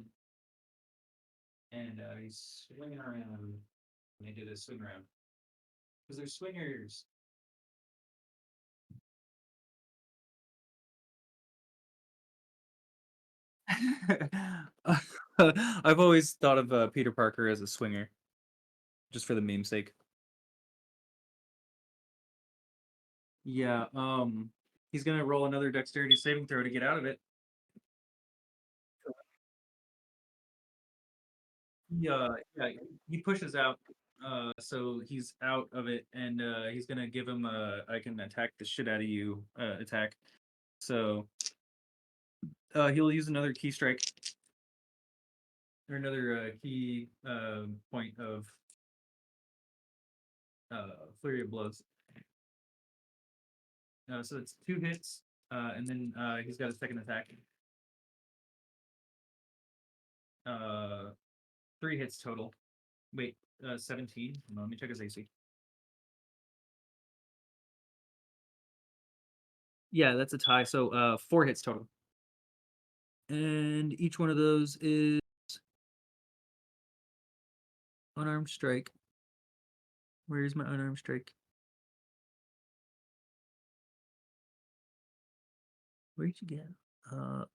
and he's swinging around. And they did a swing around because they're swingers. I've always thought of Peter Parker as a swinger, just for the meme sake. Yeah, he's gonna roll another dexterity saving throw to get out of it. Yeah, he pushes out, so he's out of it, and he's gonna give him a I can attack the shit out of you attack. So he'll use another key strike or another key point of flurry of blows. So it's 2 hits, and then he's got a second attack. Uh, 3 hits total. Wait, 17. Hold on, let me check his AC. Yeah, that's a tie. So 4 hits total. And each one of those is unarmed strike. Where's my unarmed strike? Where'd you get? Uh,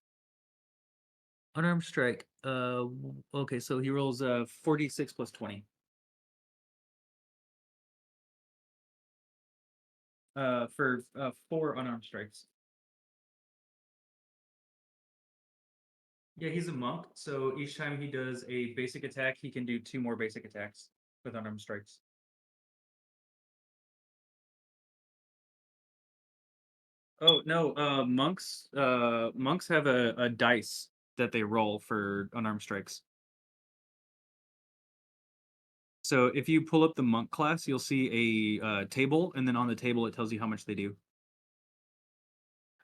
unarmed strike. Okay, so he rolls 46 plus 20. For 4 unarmed strikes. Yeah, he's a monk, so each time he does a basic attack, he can do 2 more basic attacks with unarmed strikes. Oh no, monks have a dice that they roll for unarmed strikes. So if you pull up the monk class, you'll see a table, and then on the table it tells you how much they do.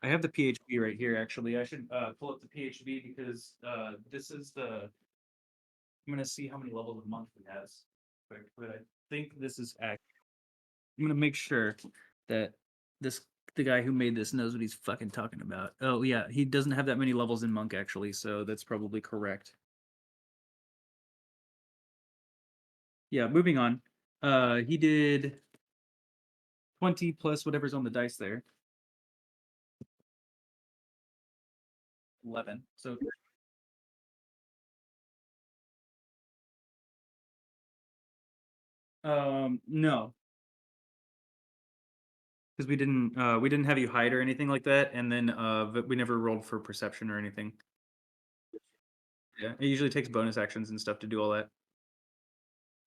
I have the PHB right here. Actually, I should pull up the PHB because this is the. I'm gonna see how many levels of monk he has. But I think this is accurate. I'm gonna make sure that this the guy who made this knows what he's fucking talking about. Oh yeah, he doesn't have that many levels in monk actually, so that's probably correct. Yeah, moving on. He did 20 plus whatever's on the dice there. 11. So no, because we didn't have you hide or anything like that, and then we never rolled for perception or anything. Yeah, it usually takes bonus actions and stuff to do all that.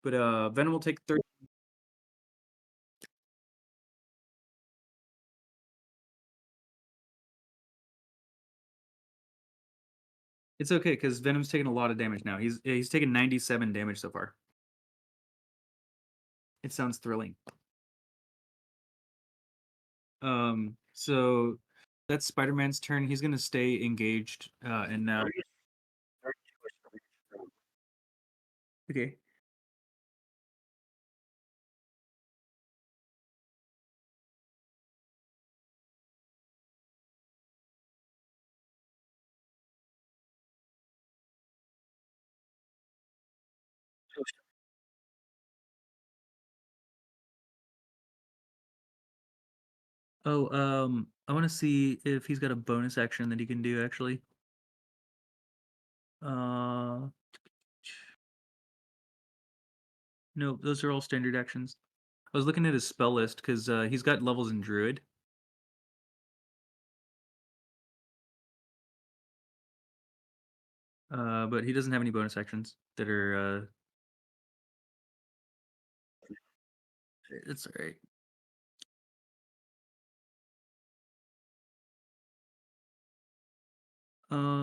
But Venom will take 30. It's okay because Venom's taking a lot of damage now. He's taken 97 damage so far. It sounds thrilling. So that's Spider-Man's turn. He's gonna stay engaged, and now. Okay. Oh, I want to see if he's got a bonus action that he can do actually. Uh, no, those are all standard actions. I was looking at his spell list because he's got levels in Druid. But he doesn't have any bonus actions that are. It's alright.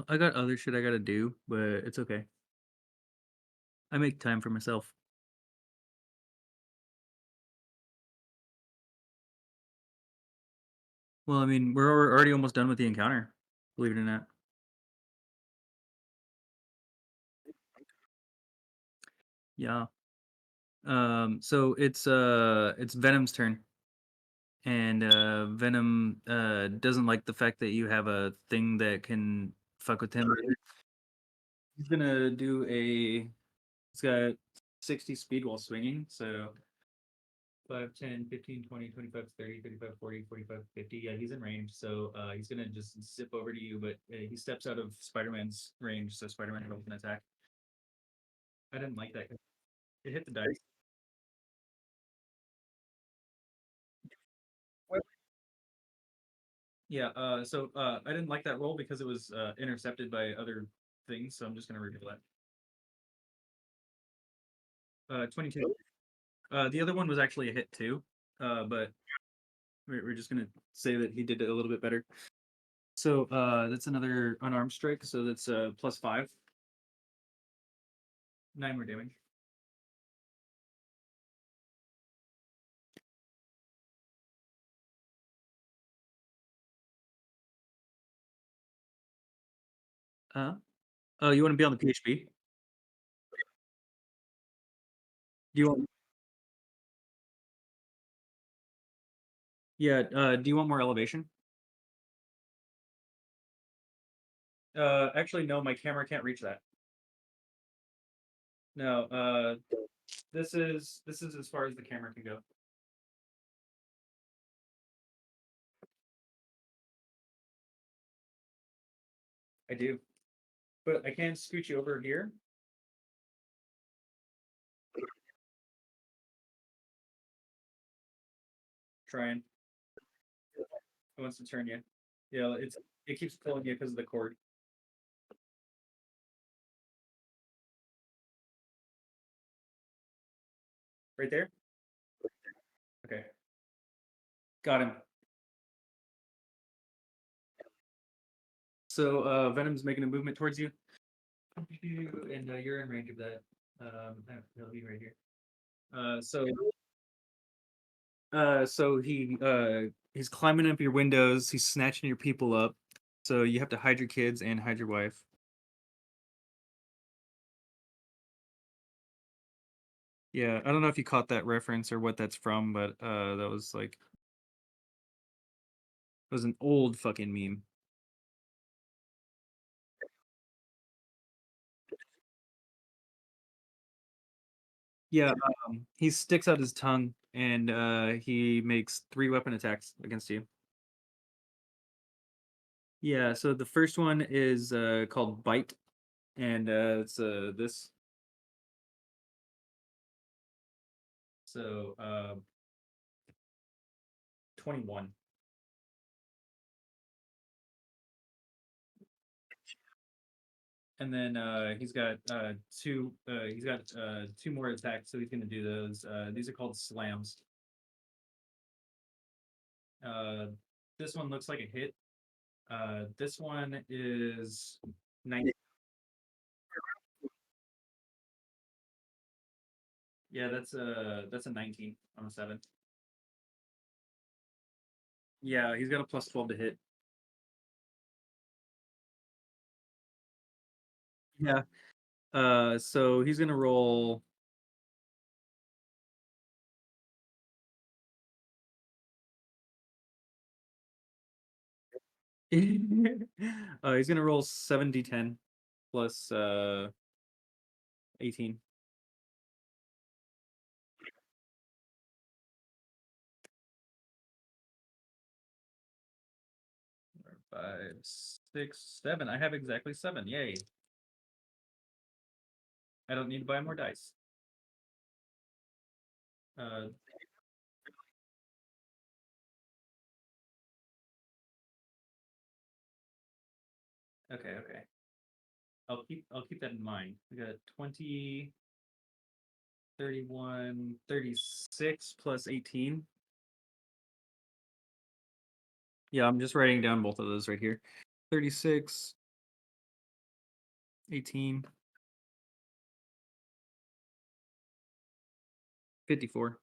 I got other shit I gotta do, but it's okay. I make time for myself. Well, I mean, we're already almost done with the encounter, believe it or not. Yeah. So it's Venom's turn, and Venom doesn't like the fact that you have a thing that can fuck with him. He's gonna do a He's got 60 speed while swinging, so 5, 10, 15, 20, 25, 30, 35, 40, 45, 50. Yeah, he's in range. So he's going to just zip over to you, but he steps out of Spider-Man's range, so Spider-Man rolls an attack. I didn't like that. It hit the dice. Yeah, I didn't like that roll because it was intercepted by other things, so I'm just going to reveal that. 22. The other one was actually a hit too, but we're just going to say that he did it a little bit better. So that's another unarmed strike, so that's +5. 9 more damage. Uh, oh, you want to be on the PHP? Do you want? Yeah. Do you want more elevation? Actually, no. My camera can't reach that. No. This is as far as the camera can go. I do, but I can scoot you over here. Trying. It wants to turn you. Yeah. It keeps pulling you because of the cord. Right there. Okay. Got him. So Venom's making a movement towards you, and you're in range of that. He'll be right here. He's climbing up your windows. He's snatching your people up. So you have to hide your kids and hide your wife. Yeah, I don't know if you caught that reference or what that's from, but that was like it was an old fucking meme. Yeah, he sticks out his tongue and he makes 3 weapon attacks against you. Yeah, so the first one is called Bite, and it's this. So 21. And then he's got 2 more attacks, so he's gonna do those. These are called slams. Uh, this one looks like a hit. This one is 90. Yeah, that's a 19 on a 7. Yeah, he's got a +12 to hit. Yeah. So he's gonna roll. He's gonna roll 7d10 plus 18. 5, 6, 7. I have exactly 7. Yay! I don't need to buy more dice. Uh, okay, okay. I'll keep that in mind. We got 20, 31, 36 plus 18. Yeah, I'm just writing down both of those right here. 36, 18, 54.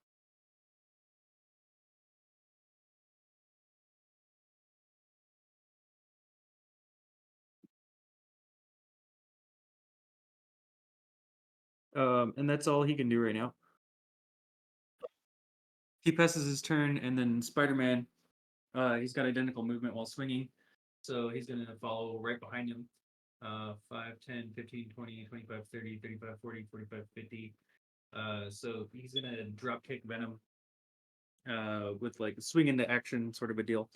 And that's all he can do right now. He passes his turn, and then Spider-Man, he's got identical movement while swinging, so he's gonna follow right behind him. 5, 10, 15, 20, 25, 30, 35, 40, 45, 50. So he's gonna drop kick Venom with like a swing into action sort of a deal.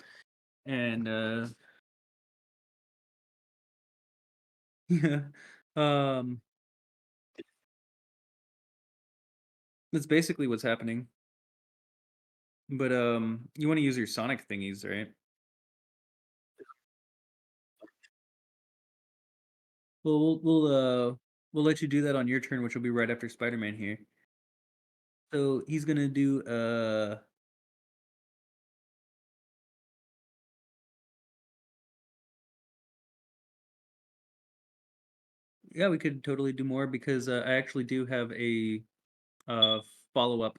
And yeah. Um that's basically what's happening. But you want to use your sonic thingies, right? Well, we'll let you do that on your turn, which will be right after Spider-Man here. So he's gonna do yeah, we could totally do more because I actually do have a uh follow-up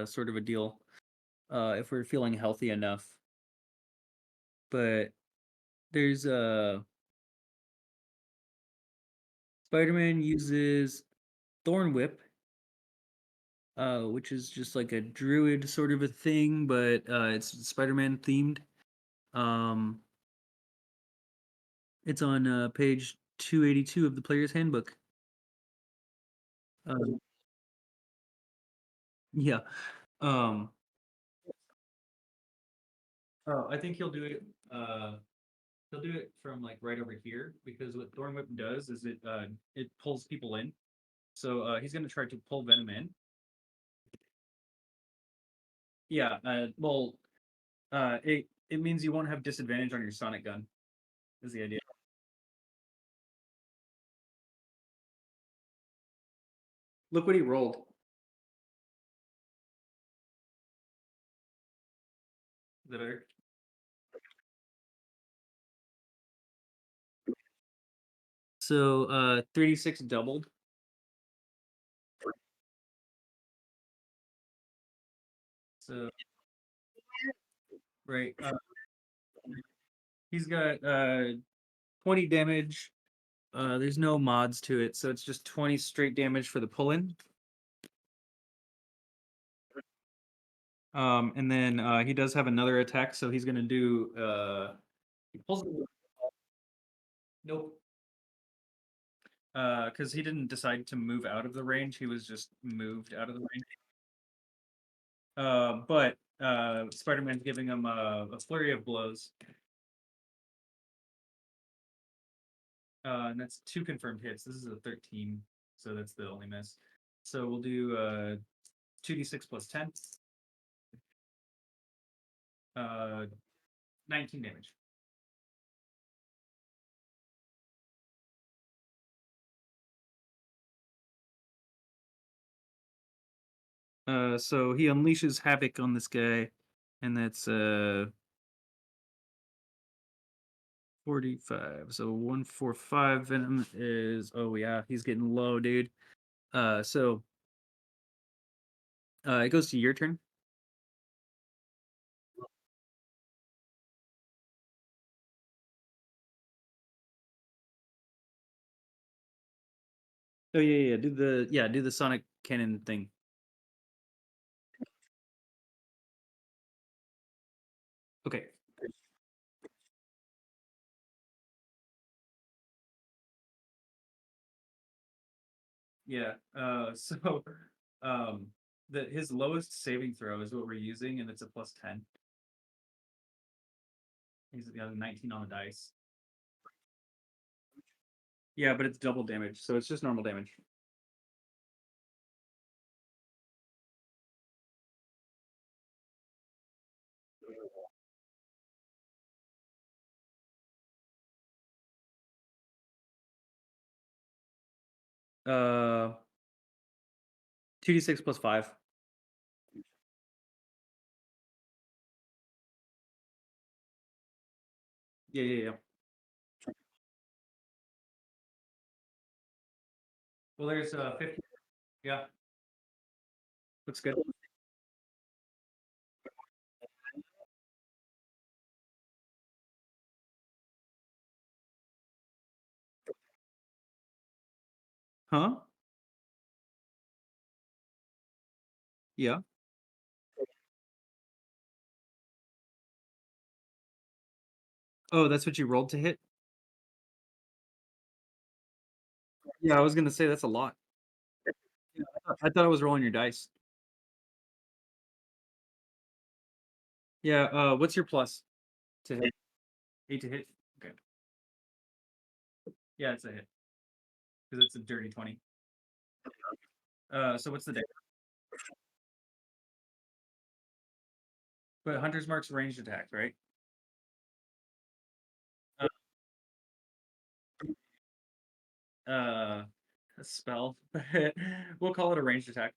sort of a deal if we're feeling healthy enough. But there's Spider-Man uses Thorn Whip, which is just like a druid sort of a thing, but it's Spider-Man themed. Um, it's on page 282 of the player's handbook. Um, yeah. Um, oh, I think he'll do it. He'll do it from like right over here because what Thorn Whip does is it pulls people in. So he's gonna try to pull Venom in. Yeah. Well, it means you won't have disadvantage on your Sonic gun. Is the idea? Look what he rolled. Is that better? So 36 doubled. So right. He's got 20 damage. There's no mods to it, so it's just 20 straight damage for the pull in. And then he does have another attack, so he's gonna do he pulls nope. Because he didn't decide to move out of the range, he was just moved out of the range. But Spider-Man's giving him a flurry of blows. And that's two confirmed hits. This is a 13, so that's the only miss. So we'll do 2d6 plus 10. Uh, 19 damage. So he unleashes havoc on this guy, and that's 45. So 145 venom is oh yeah, he's getting low, dude. So it goes to your turn. Oh yeah, yeah, do the sonic cannon thing. Okay. Yeah. So um the his lowest saving throw is what we're using, and it's a plus 10. He's got a 19 on the dice. Yeah, but it's double damage, so it's just normal damage. 2d6 plus 5. Yeah, yeah, yeah. Well, there's 50. Yeah, looks good. Huh? Yeah. Oh, that's what you rolled to hit? Yeah, I was gonna say that's a lot. Yeah, I thought I was rolling your dice. Yeah, what's your plus to hit? 8 to hit? Okay. Yeah, it's a hit because it's a dirty 20. So what's the damage? But Hunter's Mark's ranged attack, right? Uh, uh, a spell. We'll call it a ranged attack.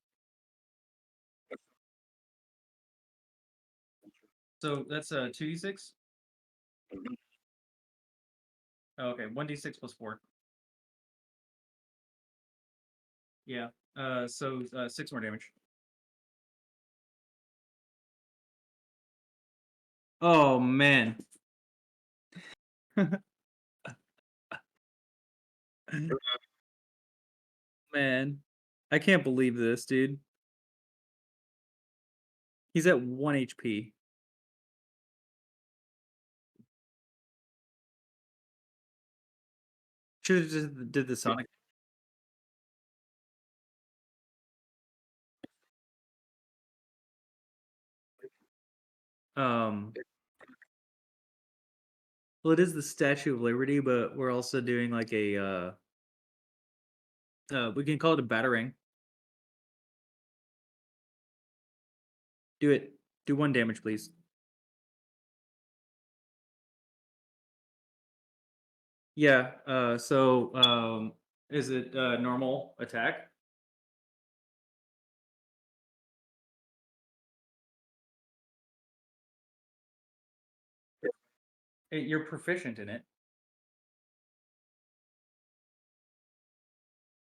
So that's a 2d6? Oh, okay, 1d6 plus 4. Yeah. So 6 more damage. Oh man. Man. I can't believe this, dude. He's at 1 HP. Should have just did the Sonic. Um, well, it is the Statue of Liberty, but we're also doing like a we can call it a batarang. Do it. Do 1 damage, please. Yeah. Is it normal attack? You're proficient in it,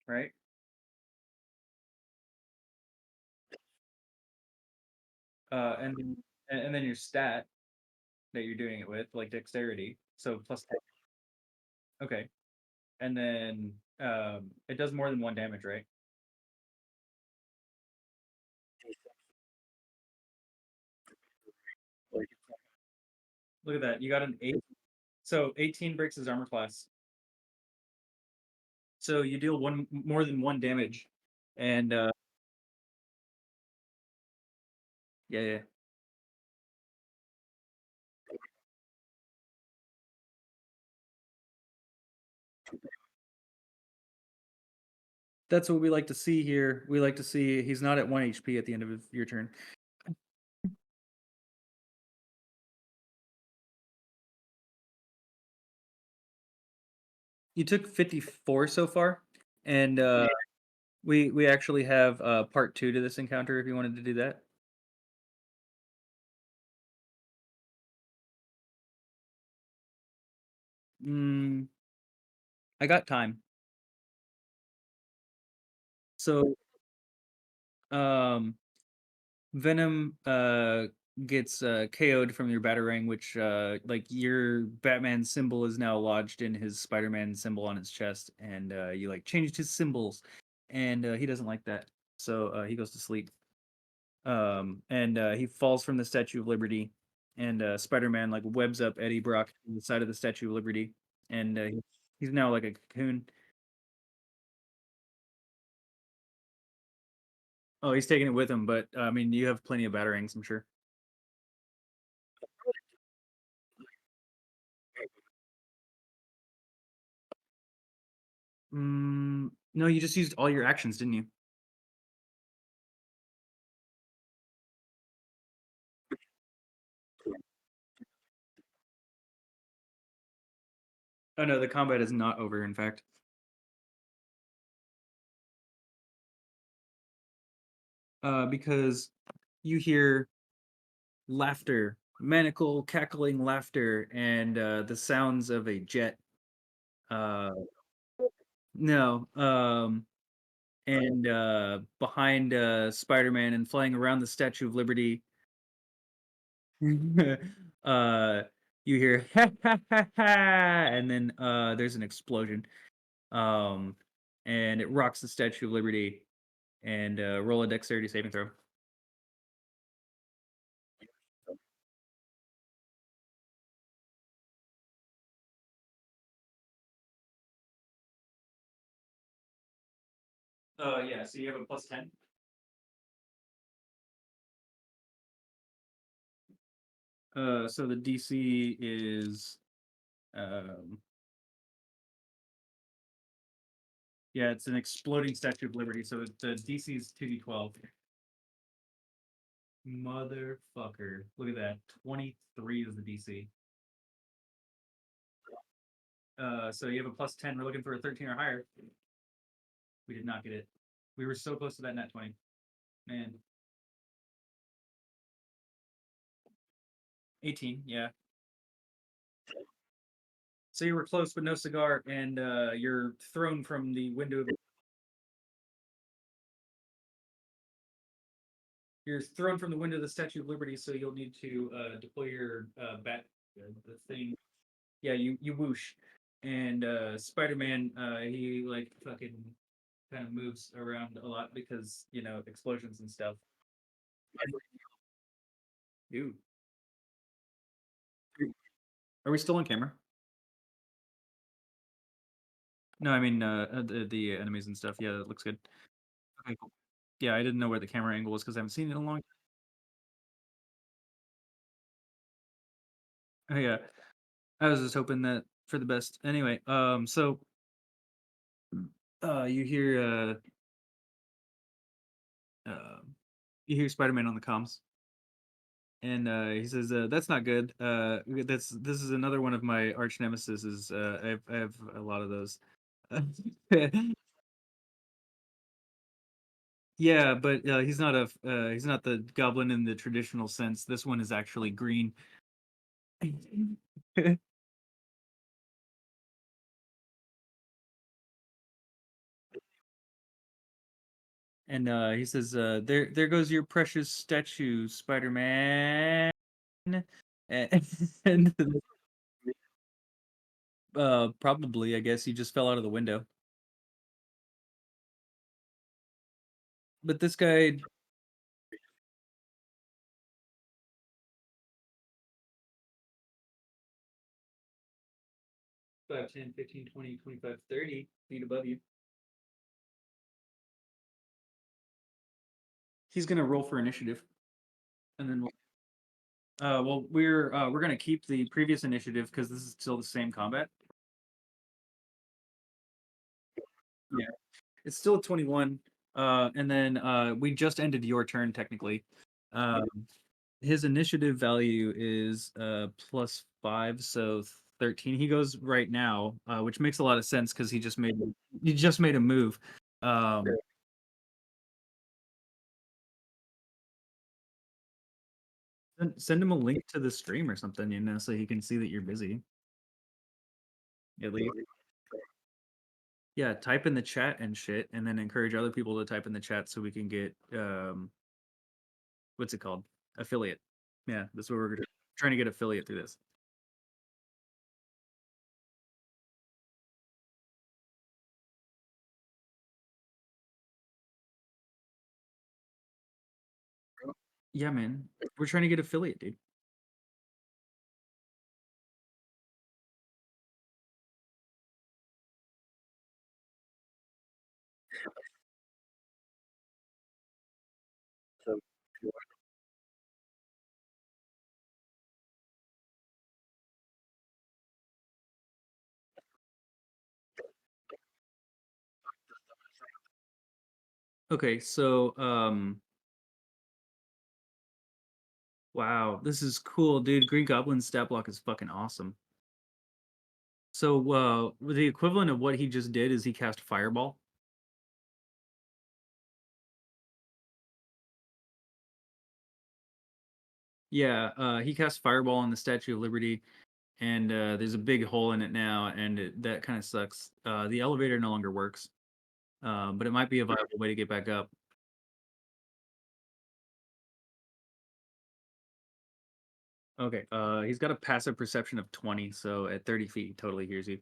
right? And then your stat that you're doing it with, like dexterity. So plus 10. Okay. And then it does more than 1 damage, right? Look at that. You got an 8. So 18 breaks his armor class. So you deal one more than 1 damage. And yeah, yeah. That's what we like to see here. We like to see he's not at 1 HP at the end of your turn. You took 54 so far, and we actually have part 2 to this encounter if you wanted to do that. Mm, I got time. So um Venom gets KO'd from your batarang, which like your Batman symbol is now lodged in his Spider-Man symbol on his chest, and you like changed his symbols, and he doesn't like that, so he goes to sleep. And he falls from the Statue of Liberty, and Spider-Man like webs up Eddie Brock to the side of the Statue of Liberty, and he's now like a cocoon. Oh, he's taking it with him, but I mean, you have plenty of batarangs, I'm sure. No, you just used all your actions, didn't you? Oh no, the combat is not over, in fact. Because you hear laughter, maniacal cackling laughter, and the sounds of a jet. Uh, no, and behind Spider-Man and flying around the Statue of Liberty, uh, you hear ha ha ha ha, and then there's an explosion. Um, and it rocks the Statue of Liberty. And roll a dexterity saving throw. Yeah, so you have a plus 10. So the DC is, um, yeah, it's an exploding Statue of Liberty, so the DC is 2d12. Motherfucker. Look at that. 23 is the DC. So you have a plus 10. We're looking for a 13 or higher. We did not get it. We were so close to that net 20. Man. 18, yeah. So you were close, but no cigar, and you're thrown from the window. You're thrown from the window of the Statue of Liberty, so you'll need to deploy your bat, the thing. Yeah, you whoosh, and Spider-Man, he like fucking kind of moves around a lot because explosions and stuff. Dude, are we still on camera? No, I mean the enemies and stuff. Yeah, that looks good. Okay, cool. Yeah, I didn't know where the camera angle was because I haven't seen it in a long. Oh, yeah, I was just hoping that for the best. Anyway, so you hear you hear Spider-Man on the comms, and he says, "That's not good. This is another one of my arch nemesis. Is I have a lot of those." Yeah, but he's not the goblin in the traditional sense. This one is actually green. And he says, there goes your precious statue, Spider-Man." And, and probably, I guess he just fell out of the window. But this guy, 5, 10, 15, 20, 25, 30 feet above you. He's gonna roll for initiative, and then well, we're gonna keep the previous initiative because this is still the same combat. Yeah, it's still a 21. And then we just ended your turn technically. Um, his initiative value is +5, so 13. He goes right now, which makes a lot of sense because he just made a move. Um, send him a link to the stream or something, so he can see that you're busy. At least, yeah, type in the chat and shit, and then encourage other people to type in the chat so we can get what's it called? Affiliate. Yeah, that's what we're trying to get affiliate through this. Yeah, man. We're trying to get affiliate, dude. Okay, so wow, this is cool, dude. Green Goblin's stat block is fucking awesome. So the equivalent of what he just did is he cast Fireball. Yeah, he cast Fireball on the Statue of Liberty, and there's a big hole in it now, and that kind of sucks. The elevator no longer works, but it might be a viable way to get back up. Okay, he's got a passive perception of 20, so at 30 feet, he totally hears you.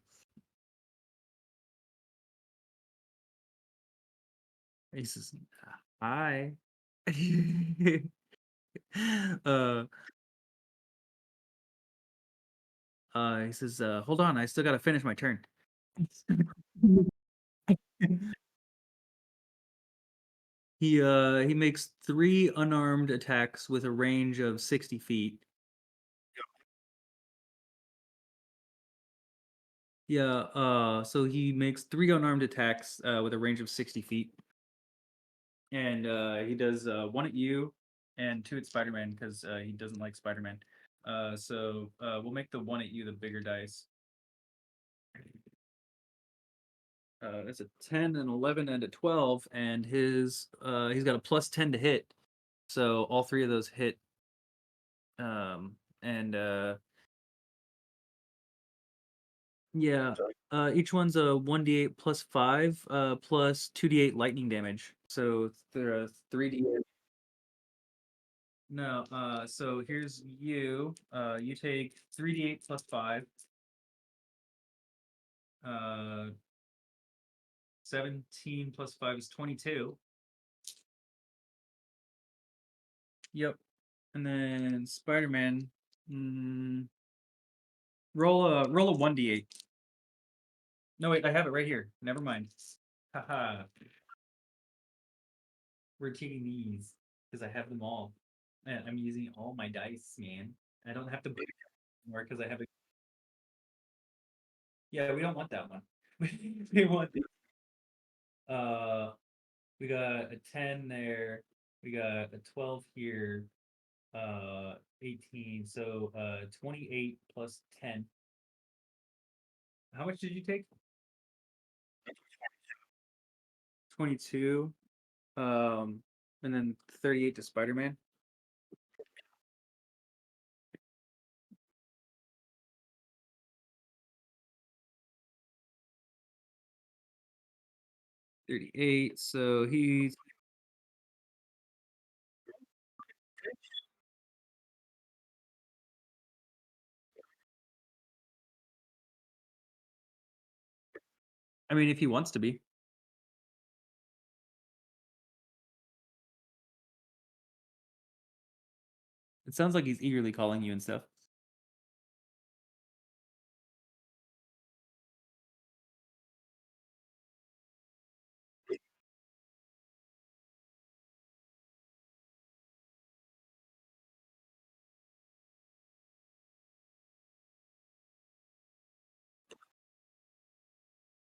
He says, "Hi." uh, he says, "Hold on, I still got to finish my turn." He makes three unarmed attacks with a range of 60 feet. Yeah, so he makes three unarmed attacks with a range of 60 feet. And he does one at you and two at Spider-Man because he doesn't like Spider-Man. So we'll make the one at you the bigger dice. That's a 10, an 11, and a 12, and he's got a plus 10 to hit. So all three of those hit. And yeah, each one's a 1d8 plus 5 plus 2d8 lightning damage. So they're a 3d8. No, so here's you. You take 3d8 plus 5. Uh, 17 plus 5 is 22. Yep. And then Spider-Man, mm, roll a 1d8. No, wait, I have it right here. Never mind. Haha. We're taking these because I have them all. And I'm using all my dice, man. I don't have to bid anymore because I have a. Yeah, we don't want that one. We want uh we got a 10 there. We got a 12 here. 18. So 28 plus 10. How much did you take? 22. Um and then 38 to Spider-Man. 38. So he's I mean if he wants to be. It sounds like he's eagerly calling you and stuff.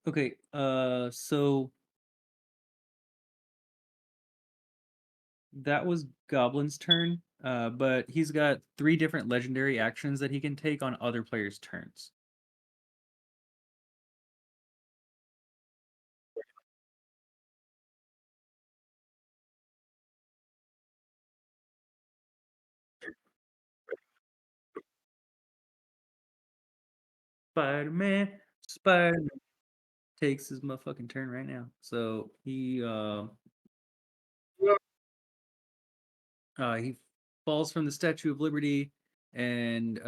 Okay, so that was Goblin's turn. But he's got three different legendary actions that he can take on other players' turns. Spider-Man, Spider-Man takes his motherfucking turn right now. So he falls from the Statue of Liberty and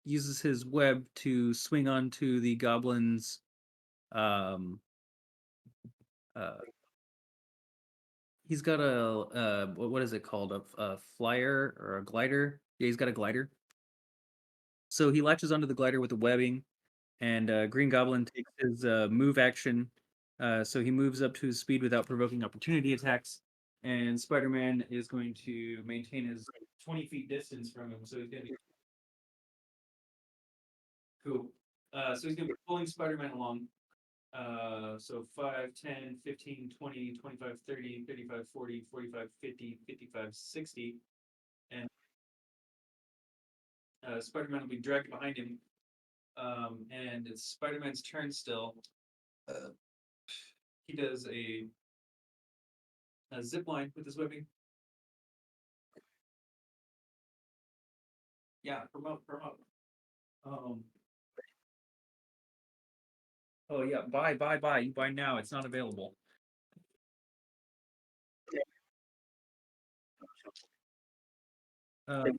uses his web to swing onto the goblin's um uh he's got a what is it called, a flyer or a glider. Yeah, he's got a glider. So he latches onto the glider with the webbing, and Green Goblin takes his move action. So he moves up to his speed without provoking opportunity attacks, and Spider-Man is going to maintain his 20 feet distance from him. So he's going to be cool. So he's going to be pulling Spider-Man along. So 5, 10, 15, 20, 25, 30, 35, 40, 45, 50, 55, 60. And Spider-Man will be dragged behind him. And it's Spider-Man's turn still. Uh, he does a zip line with his webbing. Yeah, promote, promote. Um, oh yeah, buy. You buy now. It's not available. Um,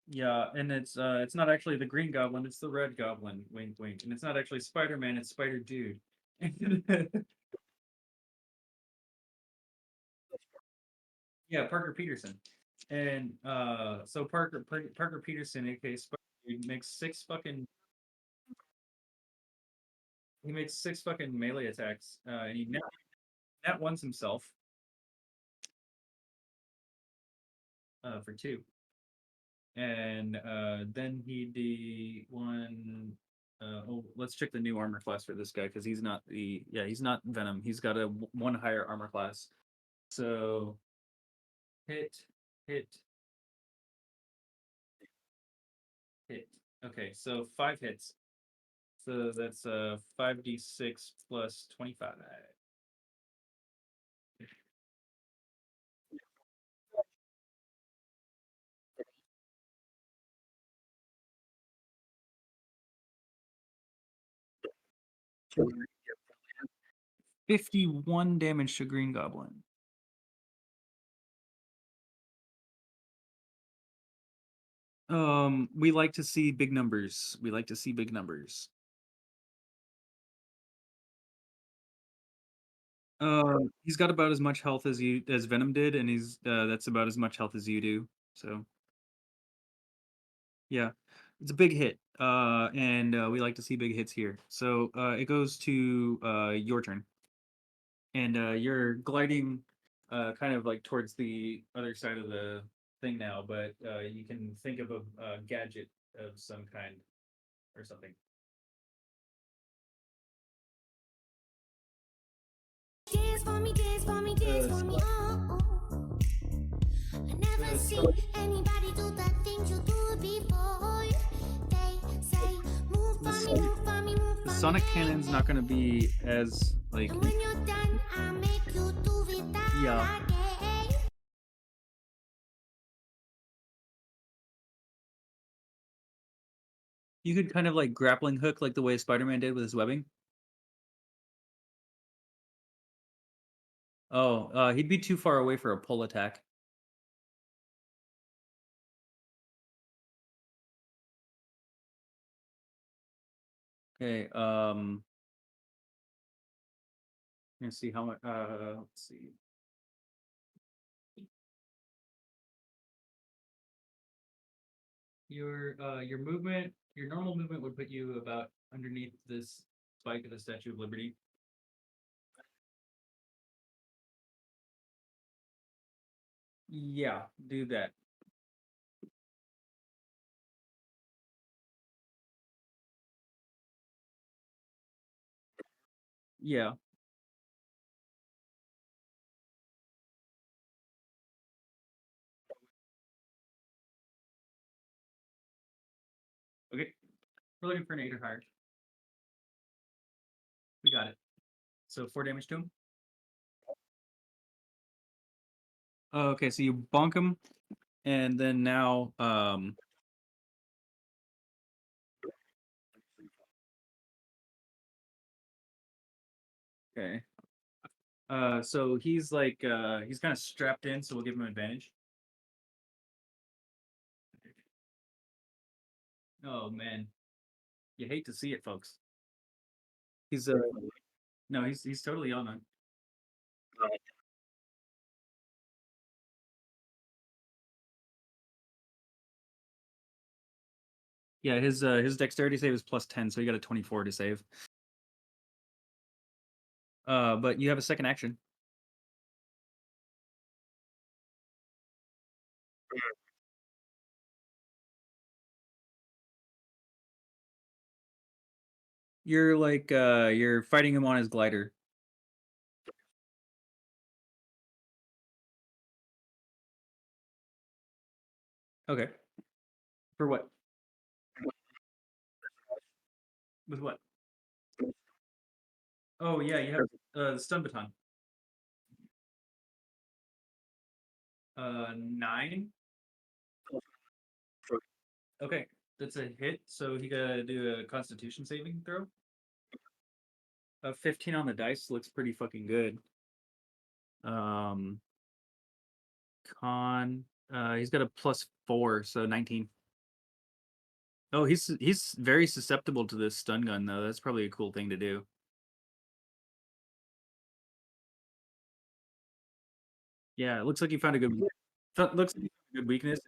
yeah, and it's not actually the Green Goblin. It's the Red Goblin. Wink, wink. And it's not actually Spider-Man. It's Spider Dude. Yeah, Parker Peterson. And so Parker Peterson, aka Spider Dude, makes six fucking He makes 6 fucking melee attacks, and he net ones himself, for 2. And, then he d one oh, let's check the new armor class for this guy because he's not he's not Venom. He's got a 1 higher armor class. So, hit, hit, hit. Okay, so 5 hits. So that's 5d6 plus 25. 51 damage to Green Goblin. We like to see big numbers. We like to see big numbers. He's got about as much health as Venom did, and he's that's about as much health as you do. So yeah, it's a big hit. And we like to see big hits here. So it goes to your turn, and you're gliding, kind of like towards the other side of the thing now, but you can think of a gadget of some kind or something. Dance for me, dance for me, dance for me, oh, oh. I never seen anybody do the things you do before. They say, move for me, move for me, move for The me. sonic cannon's not going to be as like And when you're done, I'll make you do it that yeah. again. You could kind of like grappling hook like the way Spider-Man did with his webbing. Oh, he'd be too far away for a pull attack. Okay, let's see how much. Let's see. Your movement, your normal movement would put you about underneath this spike of the Statue of Liberty. Yeah, do that. Yeah. Okay. We're looking for an 8 or higher. We got it. So 4 damage to him. Oh, okay, so you bonk him, and then now okay. So he's like he's kind of strapped in, so we'll give him advantage. Oh man, you hate to see it, folks. He's no, he's totally on it. Yeah, his dexterity save is plus 10, so he got a 24 to save. But you have a second action. You're like you're fighting him on his glider. Okay. For what? With what? Oh yeah, you have the stun baton. 9. Okay, that's a hit. So he gotta do a Constitution saving throw. 15 on the dice looks pretty fucking good. Um, con. He's got a +4, so 19. Oh, he's very susceptible to this stun gun though. That's probably a cool thing to do. Yeah, it looks like you found a good. Looks like you found a good weakness.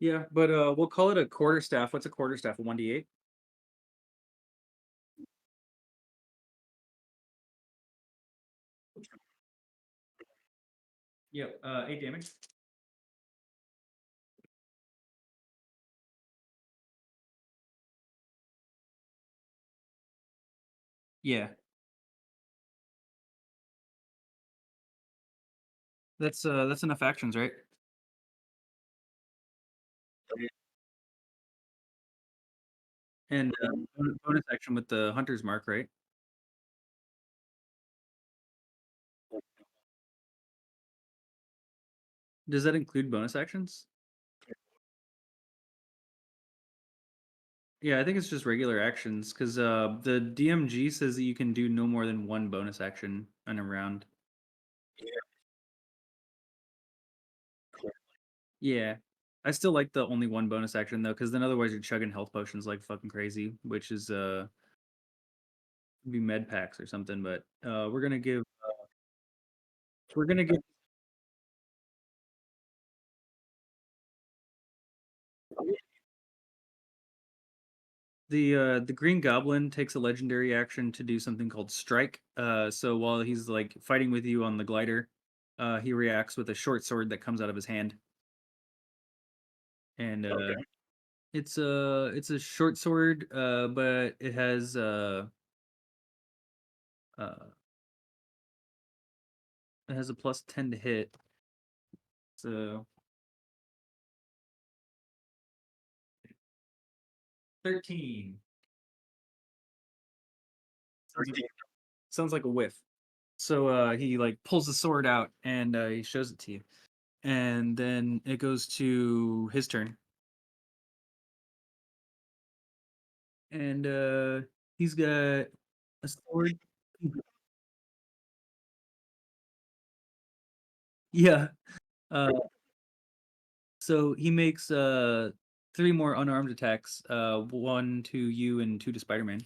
Yeah, but we'll call it a quarter staff. What's a quarter staff? A 1d8? Yep, 8 damage. Yeah, that's enough actions, right? And bonus action with the hunter's mark, right? Does that include bonus actions? Yeah, I think it's just regular actions because the DMG says that you can do no more than one bonus action in a round. Yeah. I still like the only one bonus action though, because then otherwise you're chugging health potions like fucking crazy, which is be med packs or something. But we're gonna give the Green Goblin takes a legendary action to do something called Strike. So while he's like fighting with you on the glider, he reacts with a short sword that comes out of his hand, and it's a short sword, but uh it has a +10 to hit. So 13. Sounds like a whiff. So he like pulls the sword out and he shows it to you. And then it goes to his turn. And he's got a sword. Yeah. Uh so he makes three more unarmed attacks, one to you and two to Spider-Man.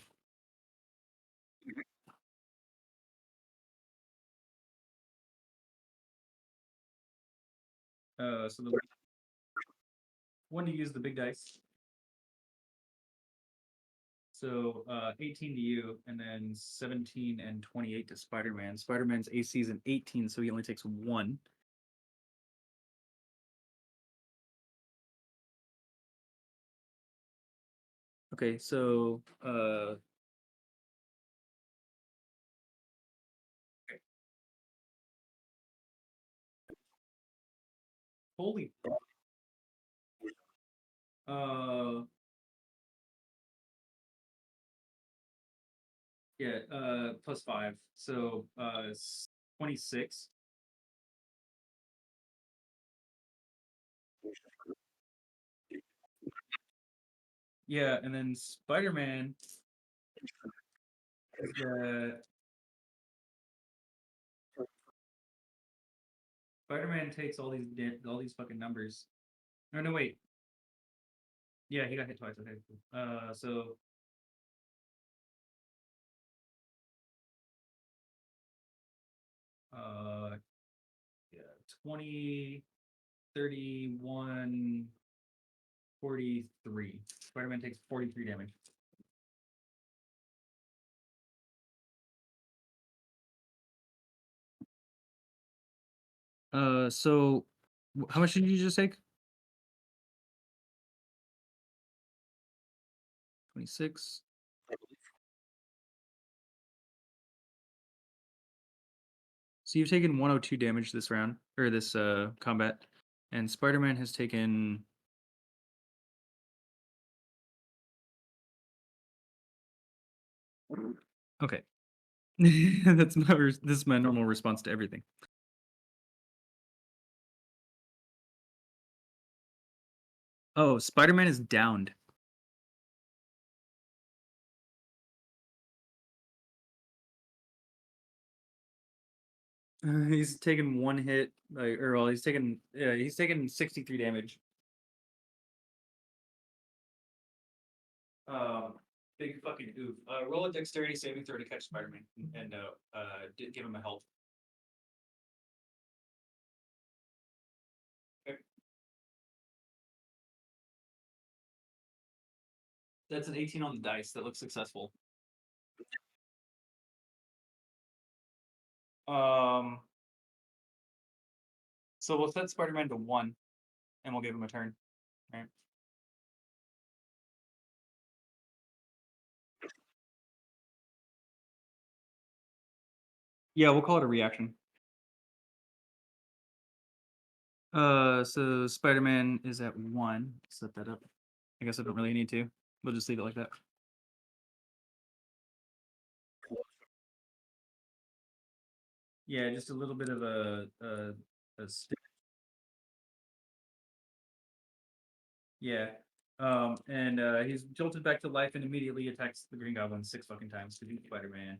So the one to use the big dice. So 18 to you, and then 17 and 28 to Spider-Man. Spider-Man's AC is an 18, so he only takes one. Okay, so holy uh yeah, +5. So 26. Yeah, and then uh Spider-Man takes all these fucking numbers. Oh no, wait. Yeah, he got hit twice. Okay, cool. So uh yeah, 20, 31, 43. Spider-Man takes 43 damage. So how much did you just take? 26. So you've taken 102 damage this round or this combat, and Spider-Man has taken. Okay, this is my normal response to everything. Oh, Spider-Man is downed. He's taken one hit, like, or well, he's taken 63 damage. Um, big fucking oof. Roll a dexterity saving throw to catch Spider-Man and give him a help. Okay. That's an 18 on the dice. That looks successful. Um, so we'll set Spider-Man to 1, and we'll give him a turn. Right? Yeah, we'll call it a reaction. So Spider-Man is at 1. Set that up. I guess I don't really need to. We'll just leave it like that. Yeah, just a little bit of a yeah. And he's jolted back to life and immediately attacks the Green Goblin 6 fucking times to beat Spider-Man.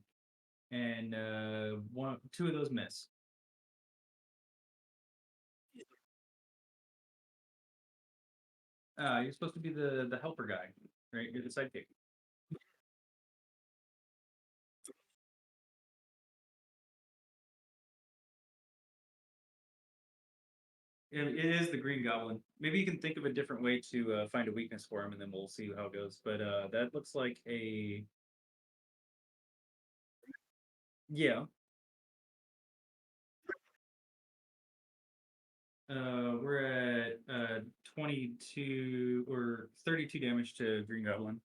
And 2 of those miss. You're supposed to be the helper guy, right? You're the sidekick. It is the Green Goblin. Maybe you can think of a different way to find a weakness for him, and then we'll see how it goes. But that looks like a yeah. We're at 22 or 32 damage to Green Goblin.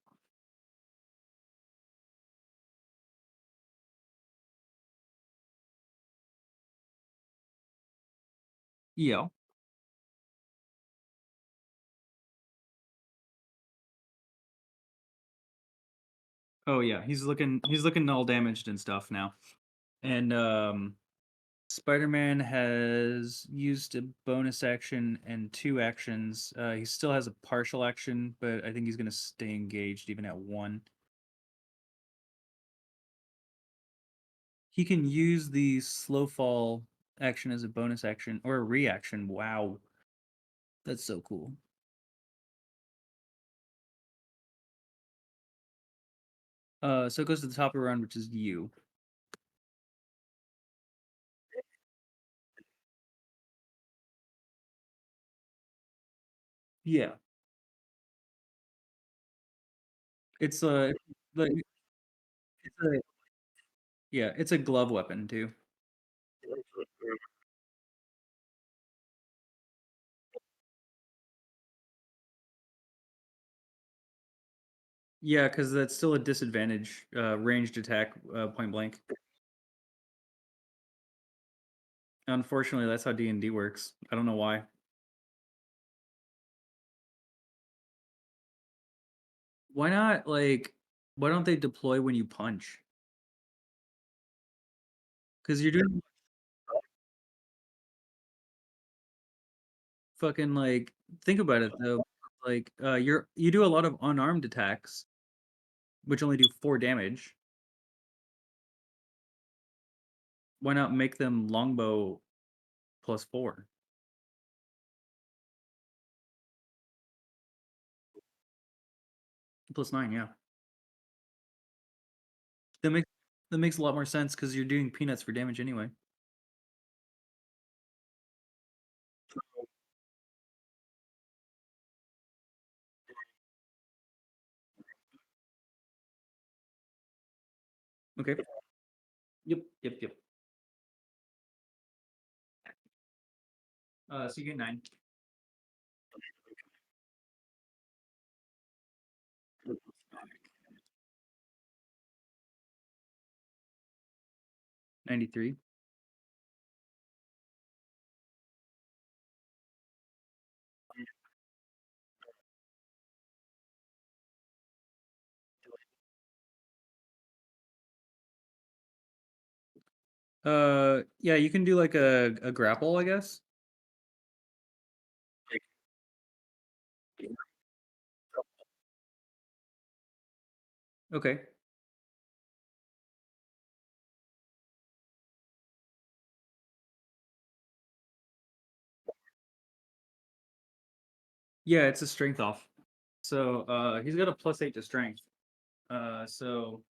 Yeah. Oh yeah, he's looking all damaged and stuff now. And Spider-Man has used a bonus action and 2 actions. He still has a partial action, but I think he's gonna stay engaged even at 1. He can use the slow fall action as a bonus action or a reaction. Wow. That's so cool. So it goes to the top of the round, which is you. Yeah. It's like it's a yeah, it's a glove weapon too. Yeah, because that's still a disadvantage, ranged attack, point blank. Unfortunately, that's how D&D works. I don't know why. Why not, like, why don't they deploy when you punch? Because you're doing fucking, like, think about it though. Like, you do a lot of unarmed attacks, which only do 4 damage. Why not make them longbow plus 4? Plus 9, yeah. That makes that makes a lot more sense because you're doing peanuts for damage anyway. Okay. Yep, yep, yep. So you get 9. 93. Yeah, you can do like a grapple, I guess. Okay. Yeah, it's a strength off. So he's got a +8 to strength. So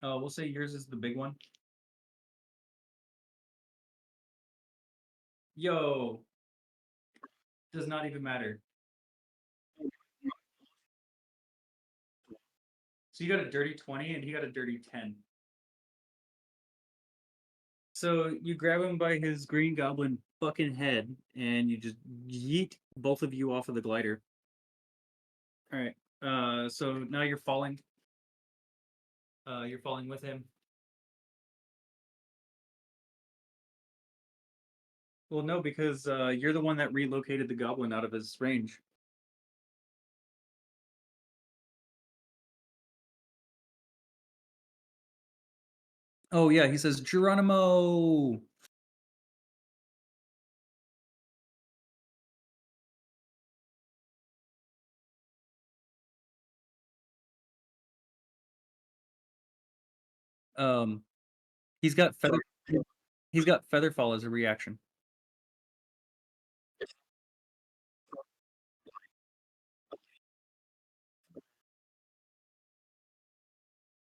we'll say yours is the big one. Yo, does not even matter. So you got a dirty 20 and he got a dirty 10. So you grab him by his green goblin fucking head and you just yeet both of you off of the glider. All right. So now you're falling. You're falling with him. Well, no, because you're the one that relocated the goblin out of his range. Oh yeah, he says Geronimo. Um, he's got feather. He's got feather fall as a reaction.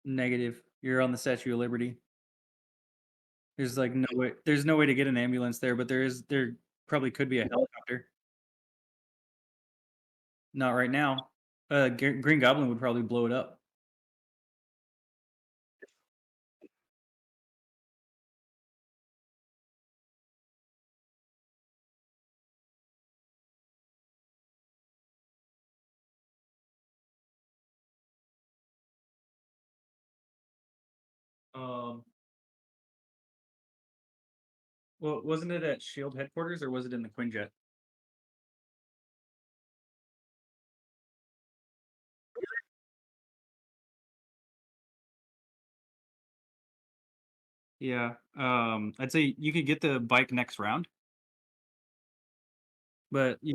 Negative. You're on the Statue of Liberty. There's like no way. There's no way to get an ambulance there, but there probably could be a helicopter. Not right now. Green Goblin would probably blow it up. Um, well, wasn't it at Shield headquarters or was it in the Quinjet? Yeah. I'd say you could get the bike next round, but you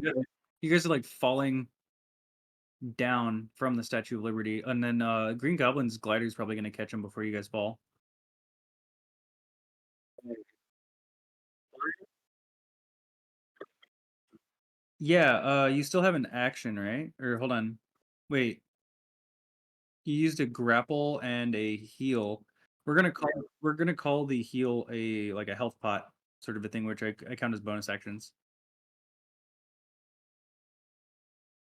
guys are like falling down from the Statue of Liberty, and then Green Goblin's glider is probably going to catch him before you guys fall. Yeah. You still have an action, right? Or hold on. Wait. You used a grapple and a heal. We're gonna call the heal a like a health pot sort of a thing, which I count as bonus actions.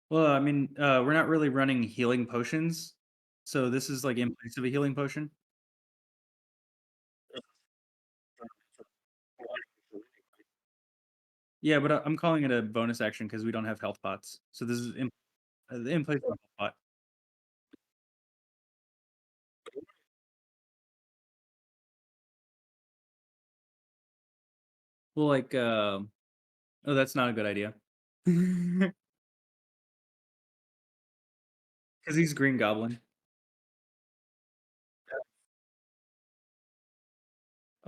Well, I mean, we're not really running healing potions, so this is like in place of a healing potion. Yeah, but I'm calling it a bonus action because we don't have health pots. So this is in place of a health pot. Well, like, oh, that's not a good idea. Because he's Green Goblin.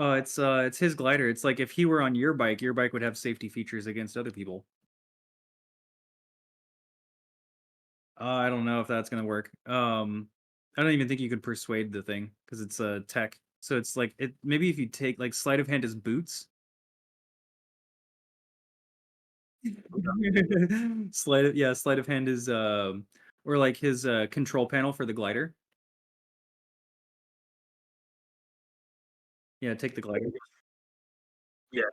It's his glider. It's like if he were on your bike would have safety features against other people. I don't know if that's gonna work. I don't even think you could persuade the thing because it's a tech. So it's like it. Maybe if you take like sleight of hand as boots, sleight of hand is or like his control panel for the glider. Yeah, take the glider. Yeah.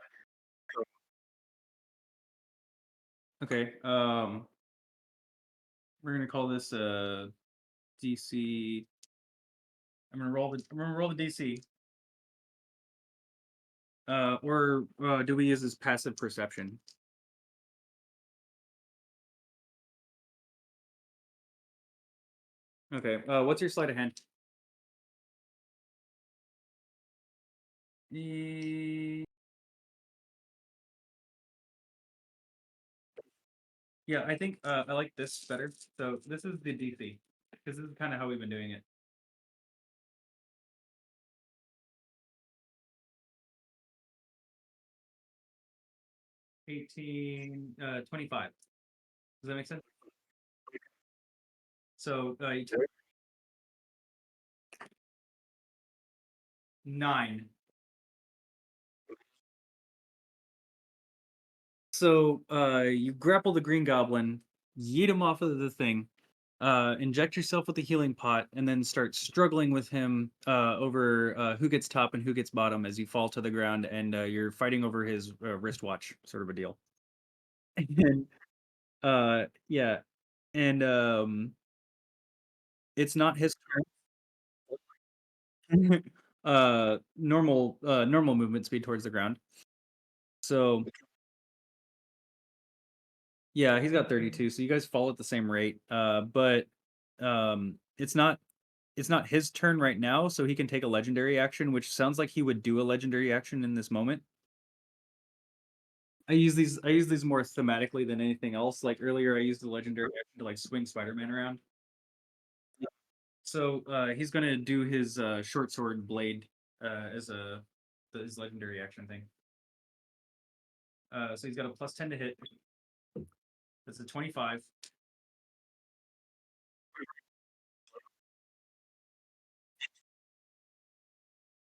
Okay. We're gonna call this DC. I'm gonna roll the DC. Or do we use this passive perception? Okay. What's your sleight of hand? Eh, Yeah, I think I like this better. So this is the DC. This is kind of how we've been doing it. 18, 25. Does that make sense? So you took 9. So you grapple the Green Goblin, yeet him off of the thing, inject yourself with the healing pot, and then start struggling with him over who gets top and who gets bottom as you fall to the ground, and you're fighting over his wristwatch, sort of a deal. And yeah, and it's not his turn. Normal movement speed towards the ground. So yeah, he's got 32. So you guys fall at the same rate. But it's not his turn right now, so he can take a legendary action, which sounds like he would do a legendary action in this moment. I use these more thematically than anything else. Like earlier, I used the legendary action to like swing Spider-Man around. So he's gonna do his short sword blade as his legendary action thing. So he's got a +10 to hit. That's a 25.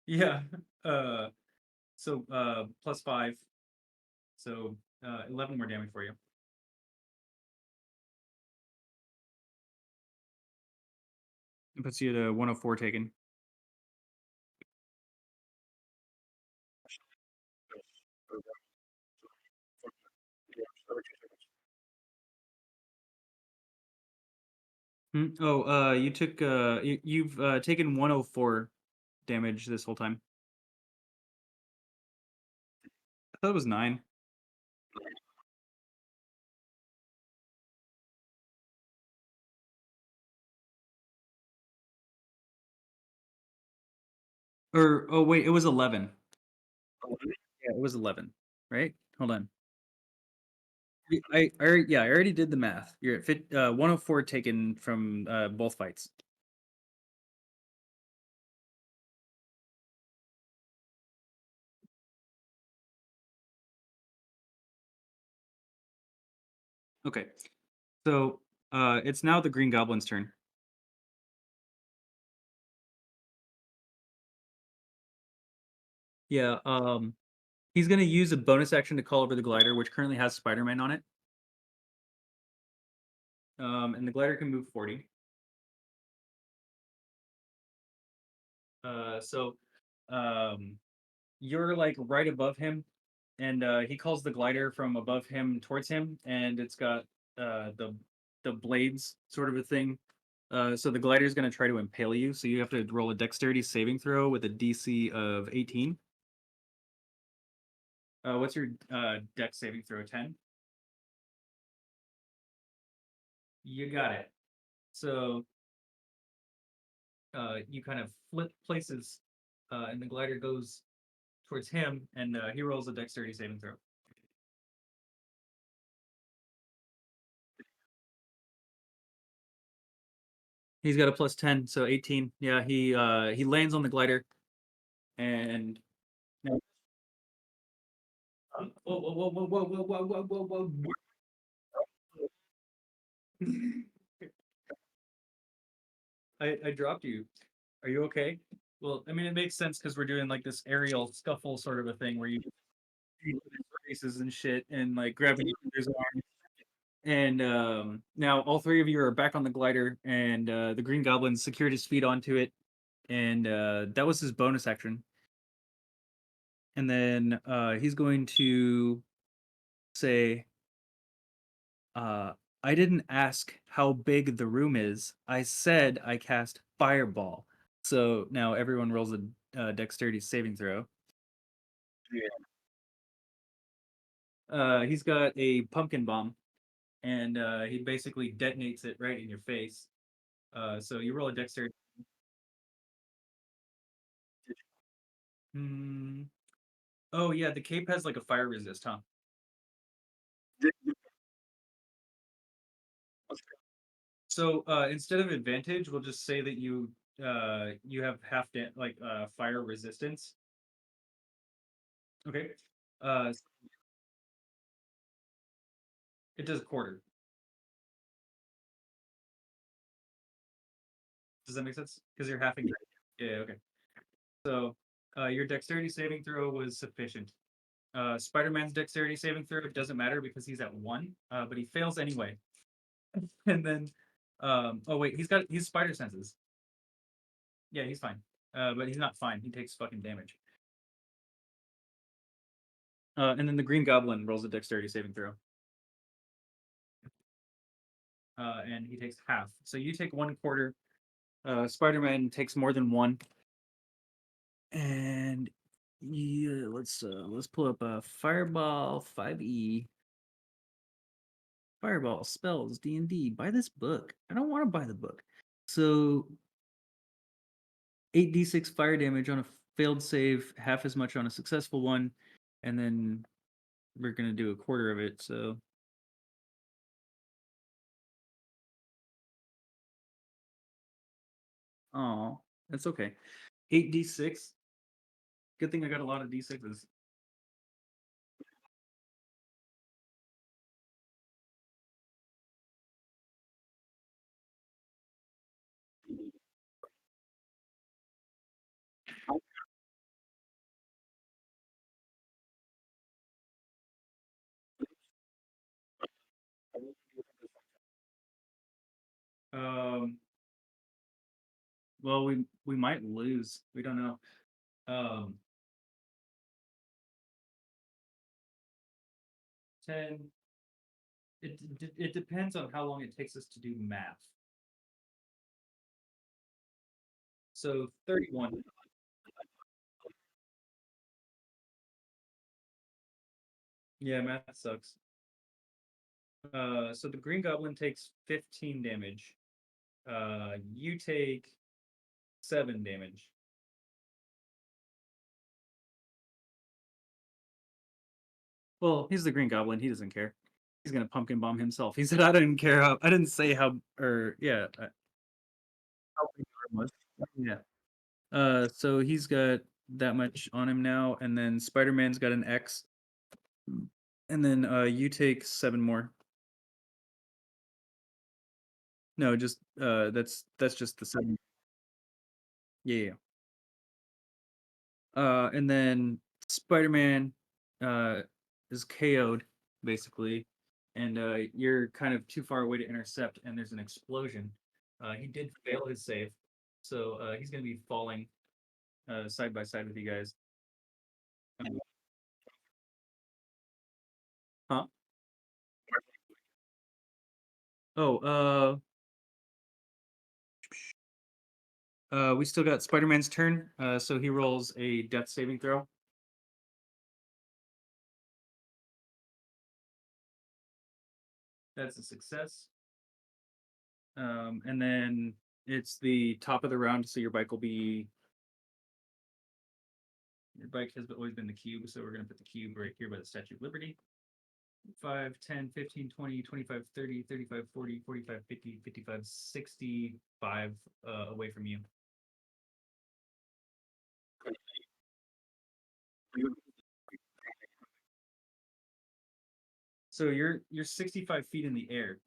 Yeah. Uh, so +5. So 11 more damage for you. It puts you at a 104 taken. Oh, you've taken 104 damage this whole time. I thought it was 9. Or oh wait, it was 11. Yeah, it was 11. Right? Hold on. Yeah, I already did the math. You're at 104 taken from both fights. Okay. So it's now the Green Goblin's turn. Yeah, he's gonna use a bonus action to call over the glider, which currently has Spider-Man on it. And the glider can move 40. So um you're like right above him, and he calls the glider from above him towards him, and it's got the blades sort of a thing. So the glider is going to try to impale you. So you have to roll a dexterity saving throw with a DC of 18. What's your dex saving throw? 10. You got it. So you kind of flip places, and the glider goes towards him, and he rolls a dexterity saving throw. He's got a +10, so 18. Yeah, he lands on the glider, and no. Whoa, whoa, whoa, whoa, whoa, whoa, whoa, whoa, whoa, whoa. I dropped you. Are you okay? Well, I mean, it makes sense because we're doing like this aerial scuffle sort of a thing where you faces and shit and like grabbing each other's arms. And now all three of you are back on the glider, and the Green Goblin secured his feet onto it, and that was his bonus action. And then he's going to say, Uh, I didn't ask how big the room is. I said I cast Fireball. So now everyone rolls a dexterity saving throw. He's got a pumpkin bomb, and he basically detonates it right in your face. So you roll a dexterity. Hmm. Oh yeah, the cape has like a fire resist, huh? So instead of advantage, we'll just say that you have fire resistance. Okay. Uh, it does a quarter. Does that make sense? Because you're halving it. Yeah, okay. So your dexterity saving throw was sufficient. Spider-Man's dexterity saving throw doesn't matter because he's at 1, but he fails anyway. And then, oh wait, he's spider senses. Yeah, he's fine. But he's not fine. He takes fucking damage. And then the Green Goblin rolls a dexterity saving throw. And he takes half. So you take 1/4. Spider-Man takes more than 1. And yeah, let's pull up a Fireball 5e. Fireball spells D&D. Buy this book. I don't want to buy the book. So 8d6 fire damage on a failed save, half as much on a successful one, and then we're gonna do a quarter of it. So oh, that's okay. 8d6. Good thing I got a lot of d6s. Um, well, we might lose. We don't know. Um, 10. It depends on how long it takes us to do math. So 31. Yeah, math sucks. So the Green Goblin takes 15 damage. You take 7 damage. Well, he's the Green Goblin. He doesn't care. He's gonna pumpkin bomb himself. He said, "I didn't care how. I didn't say how." Or yeah, how big the room was. Yeah. So he's got that much on him now, and then Spider Man's got an X, and then you take 7 more. No, just that's just the 7. Yeah, yeah. And then Spider-Man uh is KO'd basically, and you're kind of too far away to intercept, and there's an explosion. He did fail his save, so he's gonna be falling side by side with you guys. Um, huh? Oh, we still got Spider-Man's turn. So he rolls a death saving throw. That's a success. And then it's the top of the round, so your bike has always been the cube, so we're going to put the cube right here by the Statue of Liberty. 5, 10, 15, 20, 25, 30, 35, 40, 45, 50, 55, 65 away from you. So you're 65 feet in the air.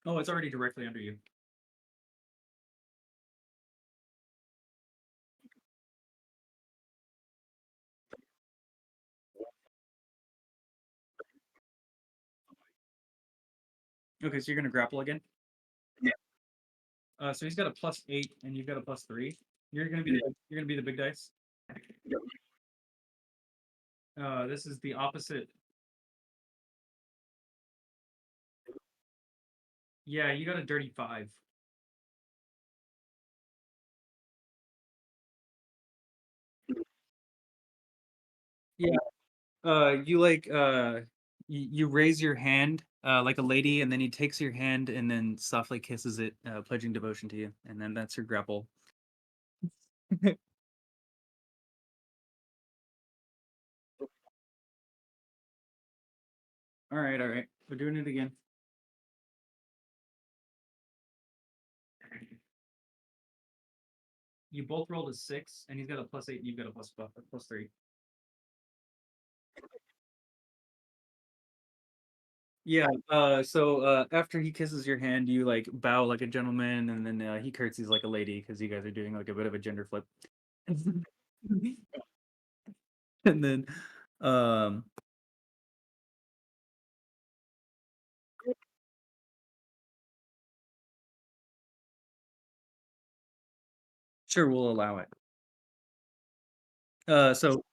Oh, it's already directly under you. Okay, so you're going to grapple again. So he's got a +8 and you've got a +3. You're gonna be the big dice. This is the opposite. Yeah, you got a dirty 5. Yeah. You like you raise your hand like a lady, and then he takes your hand and then softly kisses it, pledging devotion to you, and then that's your grapple. All right. We're doing it again. You both rolled a 6, and he's got a +8, and you've got a +3. Yeah. So after he kisses your hand, you like bow like a gentleman, and then he curtsies like a lady because you guys are doing like a bit of a gender flip. And then, um, sure, we'll allow it. Uh, so,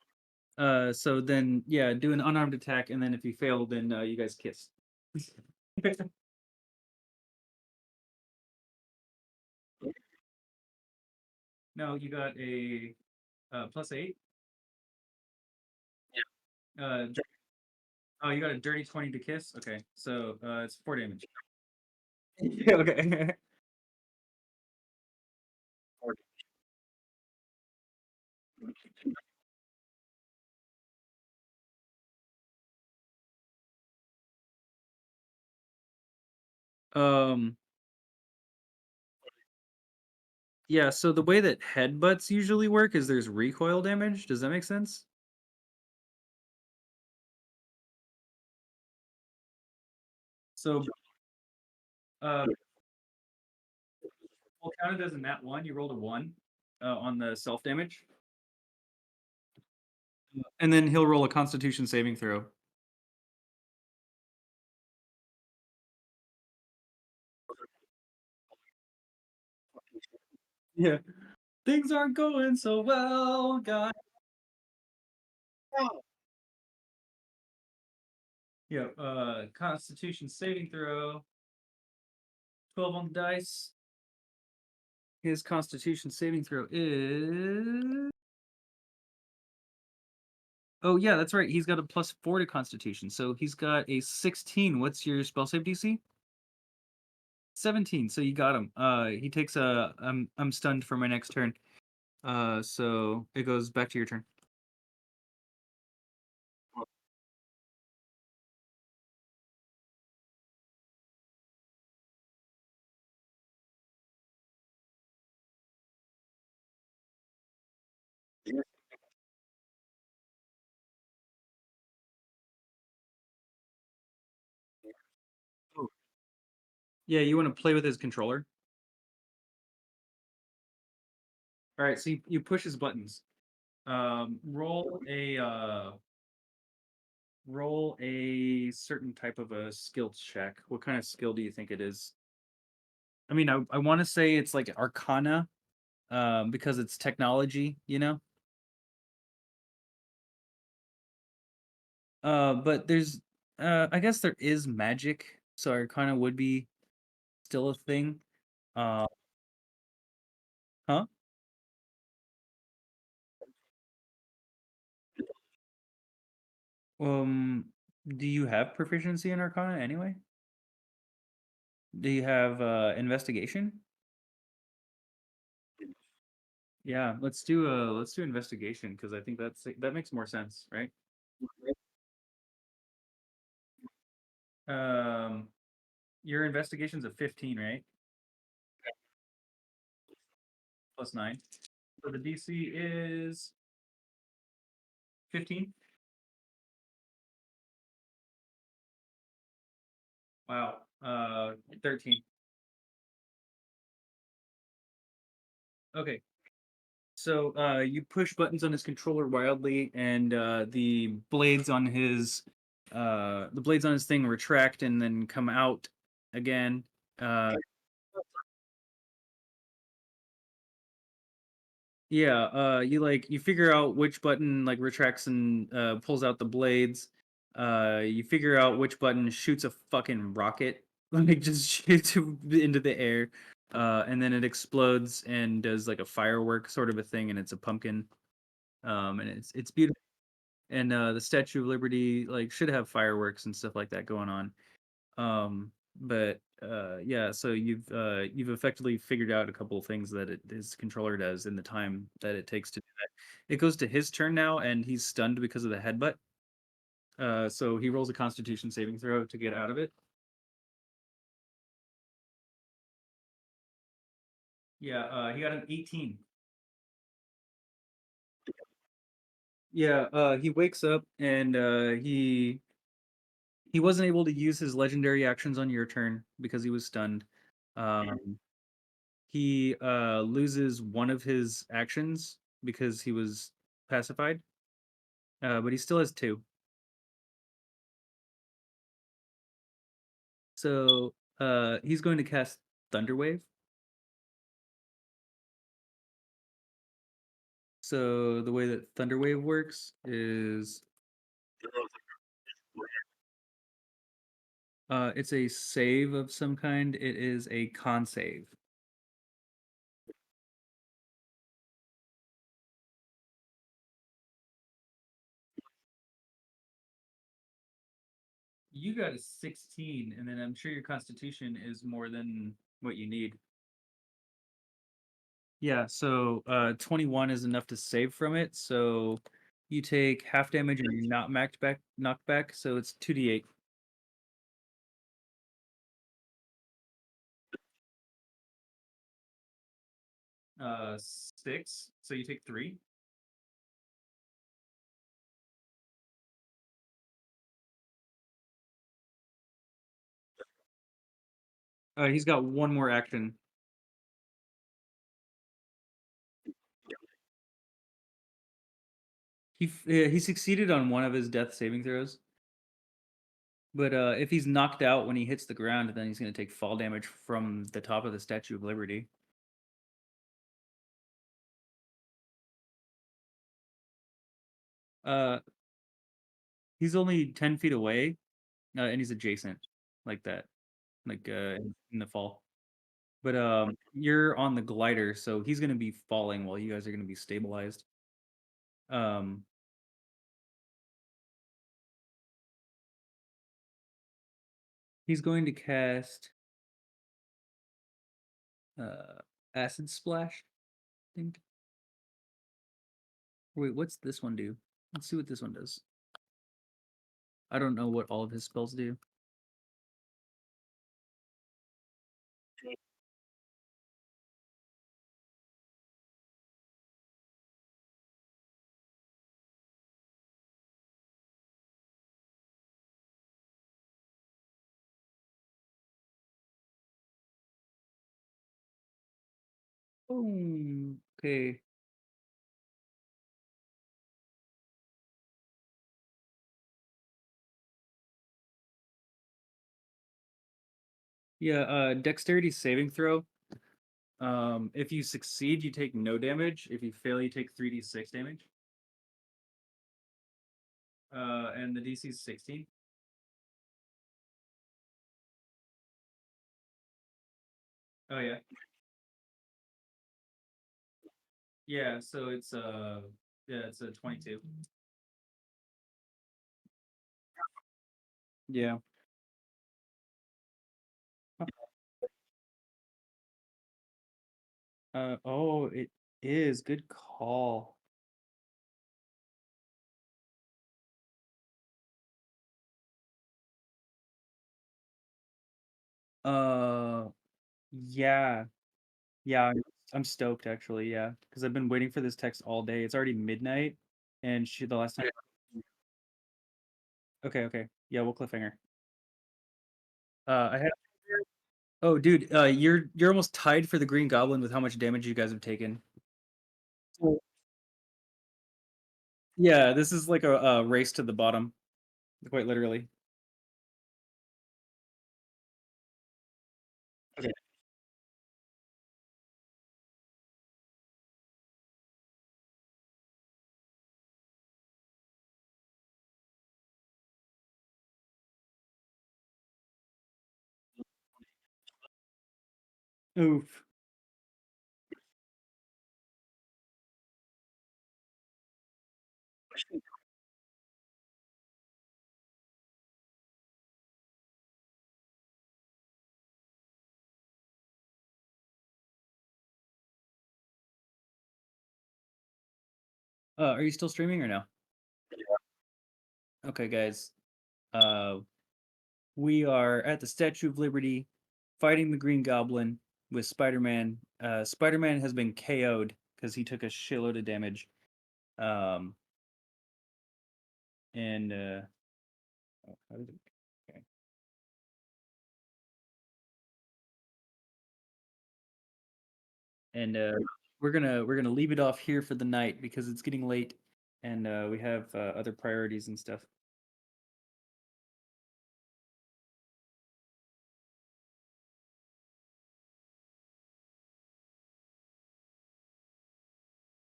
so then, yeah, do an unarmed attack, and then if you fail, then you guys kiss. No, you got a +8. Uh, oh, you got a dirty 20 to kiss. Okay, so it's 4 damage. Yeah, okay. um, yeah. So the way that headbutts usually work is there's recoil damage. Does that make sense? So uh, well, counted as a nat one. You rolled a one on the self damage, and then he'll roll a Constitution saving throw. Yeah. Things aren't going so well, guys. Yeah, Constitution saving throw. 12 on the dice. His Constitution saving throw is. Oh, yeah, that's right. He's got a +4 to Constitution. So he's got a 16. What's your spell save DC? 17. So you got him. He takes a. I'm stunned for my next turn. So it goes back to your turn. Oh. Yeah, you want to play with his controller? All right, so you push his buttons. Roll a certain type of a skill check. What kind of skill do you think it is? I mean, I want to say it's like Arcana, because it's technology, you know. But there's, I guess there is magic, so Arcana would be still a thing. Uh, huh? Do you have proficiency in Arcana anyway? Do you have investigation? Yeah, let's do investigation because I think that makes more sense, right? Um, your investigation's a 15, right? +9. So the DC is 15. Wow. 13. Okay. So you push buttons on his controller wildly, and the blades on his thing retract and then come out again. Uh, yeah. You figure out which button like retracts and pulls out the blades. You figure out which button shoots a fucking rocket, like just shoots into the air, and then it explodes and does like a firework sort of a thing, and it's a pumpkin. And it's beautiful. And the Statue of Liberty like should have fireworks and stuff like that going on. But yeah, so you've effectively figured out a couple of things that his controller does in the time that it takes to do that. It goes to his turn now, and he's stunned because of the headbutt. So he rolls a Constitution saving throw to get out of it. Yeah, he got an 18. Yeah, he wakes up and he wasn't able to use his legendary actions on your turn because he was stunned. Um, he loses one of his actions because he was pacified, but he still has two. So he's going to cast Thunderwave. So the way that Thunderwave works is it's a save of some kind. It is a con save. You got a 16, and then I'm sure your constitution is more than what you need. Yeah, so 21 is enough to save from it. So you take half damage and you're not knocked back, so it's 2d8. 6. So you take 3. He's got one more action. He succeeded on one of his death saving throws. But if he's knocked out when he hits the ground, then he's going to take fall damage from the top of the Statue of Liberty. Uh, he's only 10 feet away, and he's adjacent, like that, like in the fall. But you're on the glider, so he's going to be falling while you guys are going to be stabilized. Um, he's going to cast Acid Splash, I think. Wait, what's this one do? Let's see what this one does. I don't know what all of his spells do. Boom. Okay. Yeah, dexterity saving throw. If you succeed, you take no damage. If you fail, you take 3d6 damage. And the DC is 16. Oh yeah. Yeah, so it's a 22. Yeah. Oh, it is. Good call. Uh, yeah. Yeah, I'm stoked actually, yeah, because I've been waiting for this text all day. It's already midnight, and the last time. Okay, okay. Yeah, we'll cliffhanger. I had. Oh, dude, you're almost tied for the Green Goblin with how much damage you guys have taken. Cool. Yeah, this is like a race to the bottom, quite literally. Okay. Oof. Are you still streaming or no? Okay, guys. Uh, we are at the Statue of Liberty, fighting the Green Goblin with Spider-Man. Spider-Man has been KO'd because he took a shitload of damage. Um, and oh, how did it? Okay. And we're gonna leave it off here for the night because it's getting late, and we have other priorities and stuff.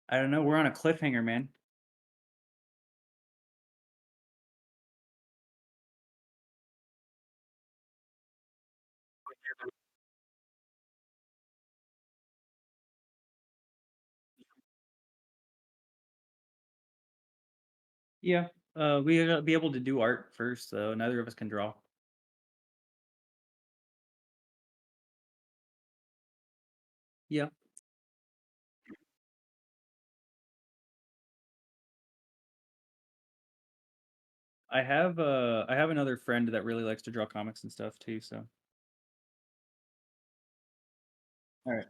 I don't know. We're on a cliffhanger, man. Yeah. We gotta be able to do art first, though. Neither of us can draw. Yeah. I have another friend that really likes to draw comics and stuff too, so. Alright.